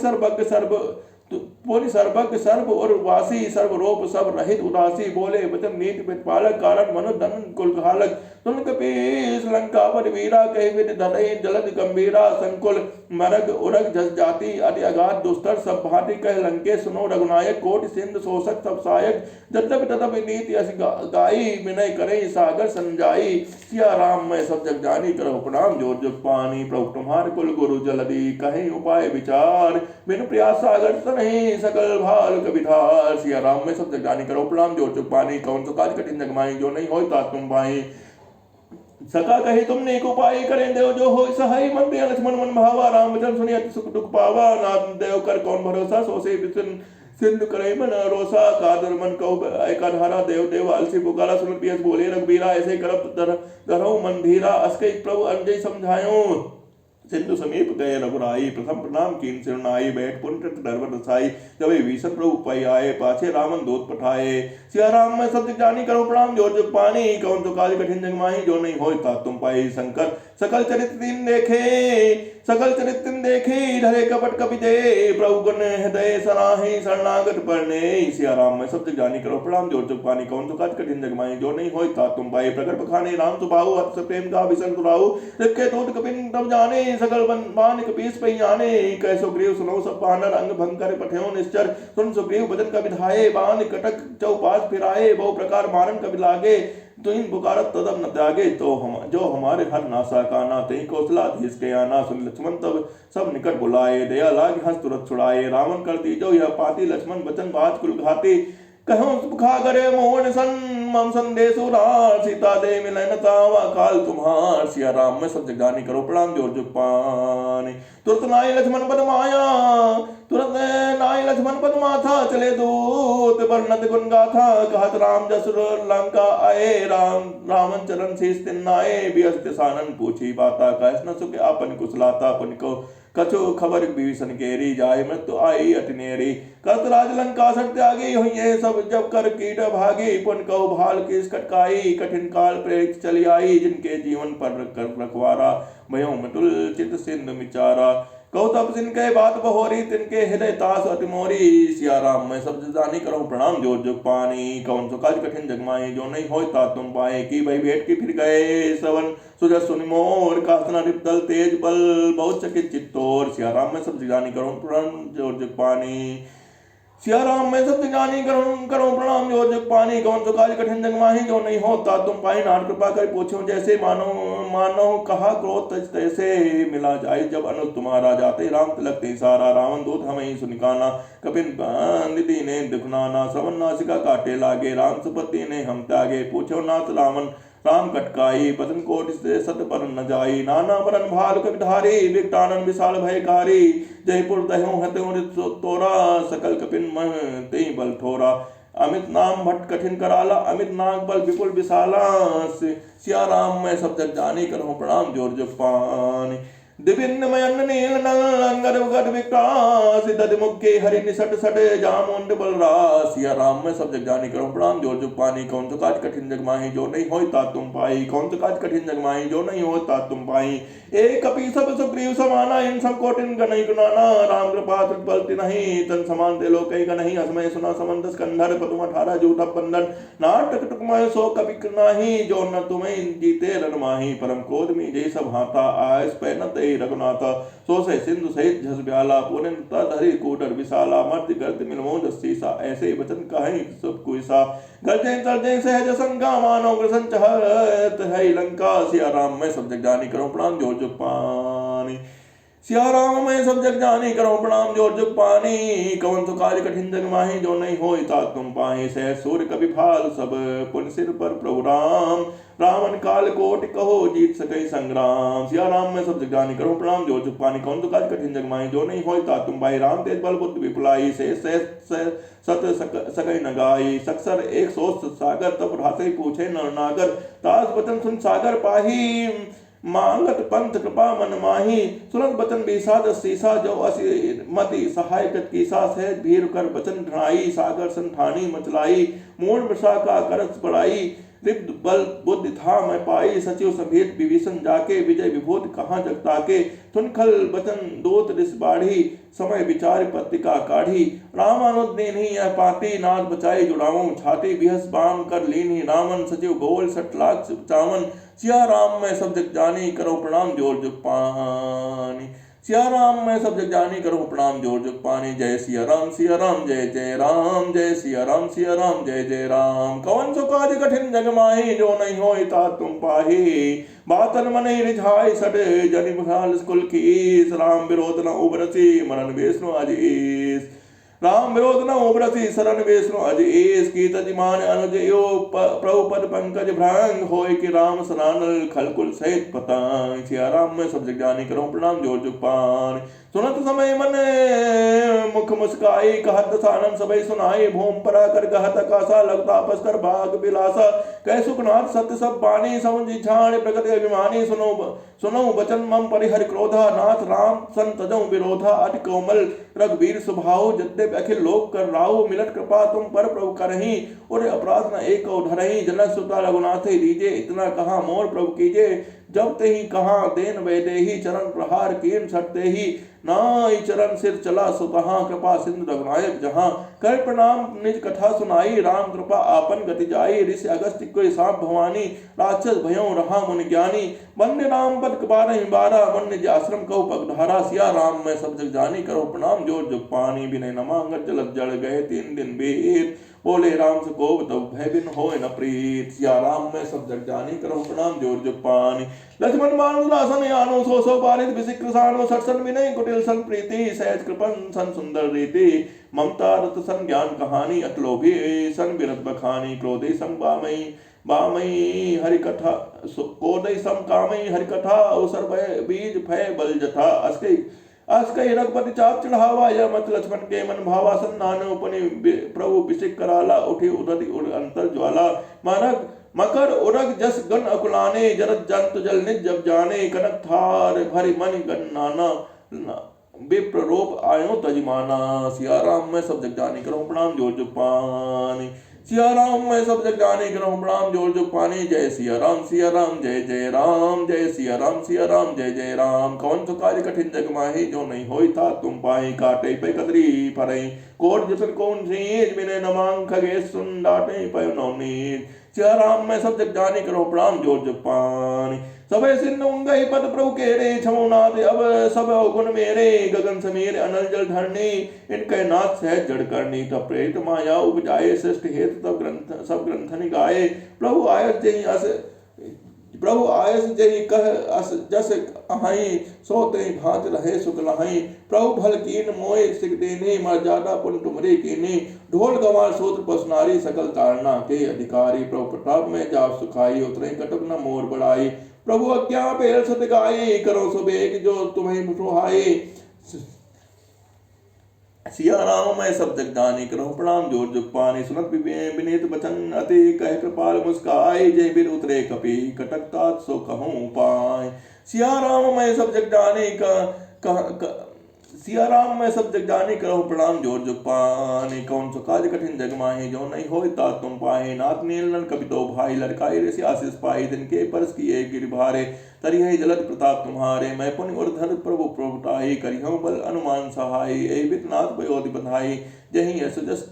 सर्वज्ञ सर्व और वासी। सर्व रूप सब रहित उदासी। बोले वचन नीति प्रतिपालक। कारण मनु धन कुल घालक। तुम कपीस लंका पर वीरा। कहि विद धरई जलद गंभीरा। संकुल मरग उरग जस जाति। अति अगाध दुस्तर सब भांति। कह लंके सुनो रघुनायक। कोटि सिंध शोषक सब सायक। जतब ततब नीति अस गाई। विनय करे सागर संजाई। सिया राम मैं सब जग जानी करो प्रणाम जोर जुग पानी। प्रभु तुम्हारे कुल गुरु जलदी। कहीं उपाय विचार। बिनु प्रयास सागर नहीं। सकल भाल कविधार। सिया राम मैं सब जग जानी करो प्रणाम जोर जुग पानी। कौन तो काज कठिन जग माही जो नहीं होय ता तुम पाई। सका कही तुमने एक उपाय करें देव जो हो सहाय। मन दिया लक्ष्मण मन भावा। राम वचन सुनि अति सुख दुख पावा। नाथ देव कर कौन भरोसा। सो से सिंधु करे मन रोसा। कादर मन कहो एकाधारा। देव देव अलसी पुकारा। सुन पियस बोले रघुबीरा। ऐसे करब धरऊ मन धीरा। अस्कई प्रभु अंजय समझायो। सिंधु समीप गए रघुराई। प्रथम प्रणाम कीन सिरनाई। बैठ पुण्य डरवर रसाई। जब भीषण प्रभु पै आए। पाछे रावण दूत पठाए। सिया राम मैं सब जग जानी करो प्रणाम जोर जुग पानी। कौन तो काज कठिन जग माही जो नहीं होय ता तुम पाई। शंकर सकल चरित्र तीन देखे। सकल चरित्र देखे। धरे कपट कपि दे। प्रभु गुण हृदय सराहि। शरणागत परने। सिया राम मैं सब जग जानी करो प्रणाम जोर जुग पानी। कौन तो काज कठिन जग माही जो नहीं होय ता तुम पाई। प्रकट पखाने राम सुबाहु। हत प्रेम का विसन सुराहु। रिक्के दूत कपिन तब जाने। सकल बान कपीस पई आने। कह सुग्रीव सुनो सब बानर अंग भंग कर पठ्यो निश्चर। सुन सुग्रीव बचन कबि धाये बान कटक चौपास फिराए। बहु प्रकार मारन कबि लागे तुम पुकारत तदब न त्यागे। तो हम जो हमारे हर नासा काना तई कौशलाधीश के आना। सुन लक्ष्मण तब सब निकट बुलाए दया लाग हंस तुरत छुड़ाए। रावण कर दीजो यह पाती लक्ष्मण बचन बात कुल घाती। कहो सुखा करे मोहन सन मम संदेशु रार। सीता दे मिलन तावा काल तुम्हार। सिया राम में सब जगदानी करो प्रणाम जोर जुग पानी। तुरत नाई लक्ष्मण पद माया तुरंत नाई लक्ष्मण पद माथा। चले दूत वर्णत गुण गाथा। कहत राम जसुर लंका आए। रामन चरण शीस तिन्नाए। बियस्त सानन पूछी बाता। कह न सुख आपन कुशलाता। पुन को कछु खबर विभीषण केरी। जाय मृत्यु आई अटनेरी। करत राज लंका सट त्यागी। हुई सब जब कर कीट भागी। पुन कहो भाल किस कटकाई। कठिन काल प्रेरित चली आई। जिनके जीवन पर कर रखवारा। भयो मटुल चित सिंधु विचारा। कहो तब जिनके बात बहोरी। तिनके हृदय तास अति मोरी। सिया राम मैं सब जानी करहूँ प्रणाम जोर जुग पानी। कौन सो काज कठिन जगमाई। जो नहीं होय ता तुम पाए। की भाई भेंट की फिर गए सवन सुजस सुनि मोर। कासना रिपदल तेज बल बहुत चकित चित्तौर। सिया राम मैं सब जानी करहूँ प्रणाम जोर जुग पानी। सिया राम मैं सब जानी करो प्रणाम जोर जुग पानी। कौन सो काज कठिन जग माही। जो नहीं होता तुम पाई। नाथ कृपा कर पूछो जैसे मानो मानो कहा क्रोध तज तैसे। मिला जाए जब अनुज तुम्हारा। जाते राम तिलक ते सारा। रावण दूत हमें ही सुनिकाना। कपिन निधि ने दुखनाना। श्रवण नासिका काटे लागे। राम सुपति ने हम त्यागे। पूछो नाथ रावण राम कटकाई। बदन कोट से सत पर न जाई। नाना बरन भाल कपिधारी। विकटानन विशाल भयकारी। जयपुर दह्यो हत्यो तोरा। सकल कपिन मह तेई बल ठोरा। अमित नाम भट्ट कठिन कराला। अमित नाग बल विपुल विशाला। सिया राम मैं सब जग जानी करहूँ प्रणाम जोर जुग पानी। दिव्य मयन नील नल अंगर उगद विकास। दध मुख हरि निसट सट जामुंड बलरास। सिया राम मैं सब जग जानी करूं प्रणाम जोर जुग पानी। कौन तो काज कठिन जग माही। जो नहीं होय ता तुम पाई। कौन तो काज कठिन जग माही। जो नहीं होय ता तुम पाई। एक कपि सब सुग्रीव समाना। इन सब कोटिन गनई गुनाना। राम कृपा बलति नहीं। तन समान ते लोक गनहि। असमय सुना समंत स्कंधर। पतुम 18 जूट बंधन। नाटक टुकमय सो कपि नाही। जो न तुम्हें जीते रन माही। परम क्रोध में जय सब हाथा। आयस पै न रघुनाथ सो से सिंधु सहित झस ब्याला। पुनिन तरि कूटर विशाला। मर्द गर्द मिलमो दस्सीसा। ऐसे वचन कहें सब कुसा। गर्जे तर्जे सहज संगा। मानो ग्रसन चहत है लंका। सिया राम मैं सब जग जानी करूं प्रणाम जोर जुग पानी। सिया राम मैं सब जग जानी करूं प्रणाम जोर जुग पानी। कौन सो काज कठिन जग माही। जो नहीं होय ता तुम पाही। सह सूर्य कवि फाल सब पुन सिर पर प्रभु राम। रावण काल कोटि कहो जीत सकई संग्राम। सिया राम मैं सब जग जानी करूं प्रणाम जोर जुग पानी। कौन सो काज कठिन जग माही। जो नहीं होय ता तुम पाही। राम तेज बल बुद्धि विपुलाई। से सत सकई न गाई। सक्सर एक सोस सागर तब रासे पूछे नर नागर। तास बचन सुन सागर पाही। मांगत पंथ कृपा मन माही। सुनत बचन बीसा सीसा। जो असी मति सहाय कीसा। सहज भीर कर बचन ढाई। सागर सन ठानी मचलाई। मूल वृषा का करस पड़ाई। रिप्त बल बुद्धि था मैं पाई। सचिव समेत विभीषण जाके। विजय विभूत कहाँ जग ताके। थुनखल बचन दोत रिस बाढ़ी। समय विचार पत्रिका काढ़ी। रामानुज ने नहीं यह पाती। नाथ बचाई जुड़ाऊं छाती। बिहस बाम कर लीनी रामन। सचिव बोल 60 लाख 55। सिया राम मैं सब जग जानी करो प्रणाम जोर जुग पानी। सिया राम मैं सब जग जानी करो प्रणाम जोर जुग पानी। जय सिया राम जय जय राम। जय सिया राम जय जय राम। कौन सो काज कठिन जग माही। जो नहीं होय ता तुम पाही। बातन मन रिझाई सट जनि भाल कुल कीस। राम विरोध न उबरसी मरण विष्णु अजीस। राम विरोध न उबरसी शरण विष्णु अजीस। की तजिमान अनुज यो प्रभु पद पंकज भ्रंग। होय कि राम सनानल खलकुल सहित पतंग। सिया राम मैं सब जग जानी करूं प्रणाम जोर जुग पानी। सुनत समय मन मुख मुस्काई। कहत दसानन सबई सुनाई। भूम परा कर गहत आकाशा। लगता आपस कर भाग बिलासा। कह सुखनाथ सत्य सब बानी। समझ झाण प्रगति अभिमानी। सुनो बचन मम परिहर क्रोधा। नाथ राम सन तजौ विरोधा। अति कोमल रघुवीर स्वभाव। यद्यपि अखिल लोक कर राहु। मिलत कृपा तुम पर प्रभु करही। और अपराध न एक धरही। जनक सुता रघुनाथ दीजे। इतना कहा मोर प्रभु कीजे। जब ते ही कहा देन वैदे ही चरण प्रहार कीन सटते ही नाई चरण सिर चला सो कहा कृपा सिंधु रघुनायक जहां कर प्रणाम निज कथा सुनाई राम कृपा आपन गति जाई ऋषि अगस्त्य कोई सांप भवानी राक्षस भयो रहा मुनि ज्ञानी वन्य राम पद बारह बारह वन्य आश्रम कहो पगधारा सिया राम मैं सब जग जानी करो प्रणाम जोर जुग पानी बिने नमांगत जलद जड़ गए 3 दिन बीत बोले राम से को तब भय बिन होए न प्रीत सिया राम मैं सब जग जानी करो प्रणाम जोर जुग पानी लक्ष्मण बाण आनो सो पारित विसिक्र सानो सटसन विनय कुटिल सन प्रीति सहज कृपन सन सुंदर रीति ममता रत सन ज्ञान कहानी अतलोभी सन बिरत बखानी क्रोधी सम बामई हरि कथा कोदई सम कामई हरि कथा अवसर भय बीज भय बल जथा अस्कई रघुपति चाप चढ़ावा यह मत लक्ष्मण के मन भावा संधान उपनि प्रभु बिसिक कराला उठी उदति अंतर ज्वाला मानक मकर उरग जस गण अकुलाने जरत जंतु जल निज जब जाने कनक थार भरि मन गण नाना विप्र रूप आयो तजमाना सिया राम मैं सब जग जानी करो प्रणाम जोर जुग पानी सिया राम मैं सब जग जानी करो प्रणाम जोर जुग पानी जय सिया राम जय जय राम जय सिया राम जय जय राम कौन तो कार्य कठिन जग माही जो नहीं होई था तुम पाई काटे पे कदरी परई कोट जसन कौन सीज बिने नमांग खगे सुन डाटे पय नौनीत सिया राम मैं सब जग जानी करो प्रणाम जोर जुग पानी सबे सिंधु गई पद प्रभु के रे छमुनाथ अब सब गुण मेरे गगन समीर अनल जल धरनी इनके नाथ सहज जड़ करनी तब प्रेत माया उपजाए श्रेष्ठ हेत तब ग्रंथ सब ग्रंथनि गाए प्रभु आयस जही कह अस जस अहाई सोते भांत रहे सुख लहाई प्रभु भल कीन मोय सिख देने मर्यादा पुन तुमरे कीने ढोल गवार सूत्र पसनारी सकल तारना के अधिकारी प्रभु प्रताप में जाप सुखाई उतरे कटक न मोर बढ़ाई प्रभु अज्ञा पेल सत गाये करो सुबेग जो तुम्हें सुहाए सिया राम मैं सब जग जानी करो प्रणाम जोर जुग पानी सुनत विनीत बचन अति कह कृपाल मुस्काए जय बिन उतरे कपि कटक तात सो कहूँ पाए सिया राम मैं सब जग जानी सिया राम मैं सब जग जानी करो प्रणाम जोर जुग पानी कौन सो काज कठिन जग माही जो नहीं होय ता तुम पाए नाथ नीलन कवि तो भाई लड़काई ऋषि आशीष पाई दिन के परस किए गिर भारे तरिहि जलद प्रताप तुम्हारे मैं पुण्य उर्धर प्रभु प्रभुताई करिहु बल अनुमान सहाय ए वितनाथ पयोधि बधाई जहि यश जस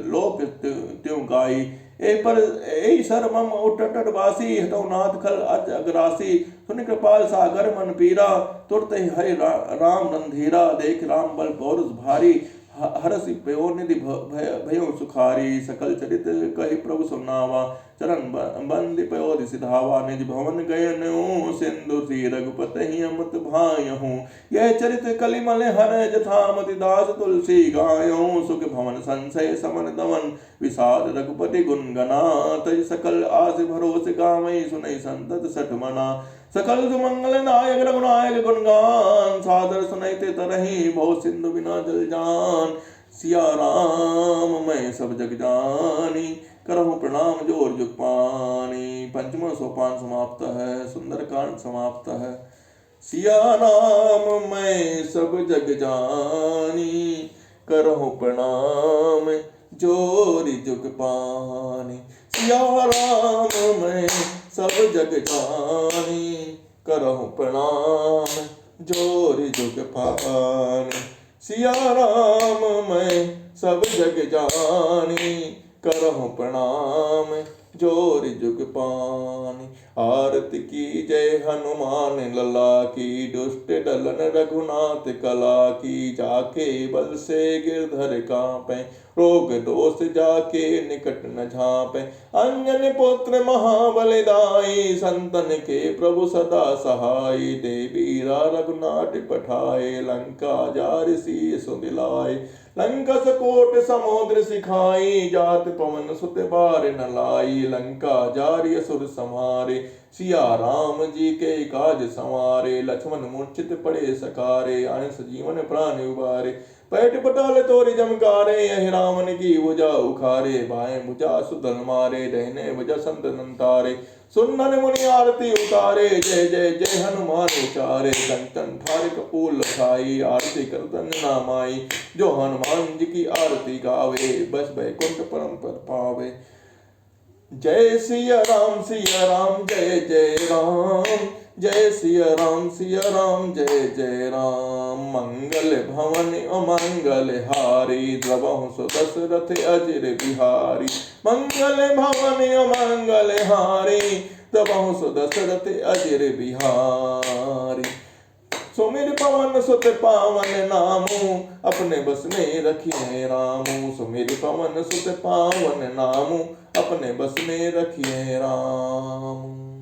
लोक त्यों गाई ए पर ए शर्मम उटट वासी हटो नाथ खल अज अग्रासी सुन कृपाल सागर मन पीरा तुरत हरि राम रंधीरा देख राम बल पौरुष भारी हरसि पयोनिधि भयो सुखारी सकल चरित कहि प्रभु सुनावा चरण बंदि पयोधि सिधावा निज भवन गयनु सिंधु श्री रघुपति अमृत भायहूँ यह चरित कलिमल हर जथामति दास तुलसी गायहूँ सुख भवन संशय समन दमन विषाद रघुपति गुण गना तज सकल आस भरोसे गावई सुनई संतत सठ मना सकल सुमंगल नायक रघुनायक गुणगान सादर सुनैते तरही बहु सिंधु बिना जल जान सिया राम मैं सब जग जानी करहु प्रणाम जोर जुग पानी पंचम सोपान समाप्त है सुंदरकांड समाप्त है सिया राम मैं सब जग जानी करहु प्रणाम जोर जुग पानी सिया राम मैं सब जग जानी करहु प्रणाम जोर जुग पानी सिया राम मैं सब जग जानी करहु प्रणाम जोर जुग पानी आरती की जय हनुमान लला की दुष्ट दलन रघुनाथ कला की जाके बल से गिरधर कांपे रोग दोष जाके निकट न झांपे अंजन पुत्र महाबलिदाई संतन के प्रभु सदा सहाय देवीरा रघुनाथ पठाए लंका जार सी सुदिलाए लंकस कोट समुद्र सिखाई जात पवन सुत बार न लाई लंका जारी असुर समारे सिया राम जी के काज संवारे लक्ष्मण मूर्छित पड़े सकारे अंश जीवन प्राण उबारे पैठ पटाल तोरी जमकारे यह रावण की भुजा उखारे बाएं भुजा सुदल मारे दहने भुजा संत नंतारे सुनन मुनि आरती उतारे जय जय जय हनुमान उचारे कंचन ठार कपूर खाई आरती करतन नामाई जो हनुमान जी की आरती गावे बस बैकुंठ परम पद पावे जय सिया राम जय जय राम जय सिया राम जय जय राम। मंगल भवन अमंगल हारी, द्रवहु सो दशरथ अजिर बिहारी। मंगल भवन अमंगल हारी, द्रवहु सो दशरथ अजिर बिहारी। सुमिर पवन सुत पावन नामू, अपने बस में रखिए रामू। सुमिर पवन सुत पावन नामू, अपने बस में रखिए राम।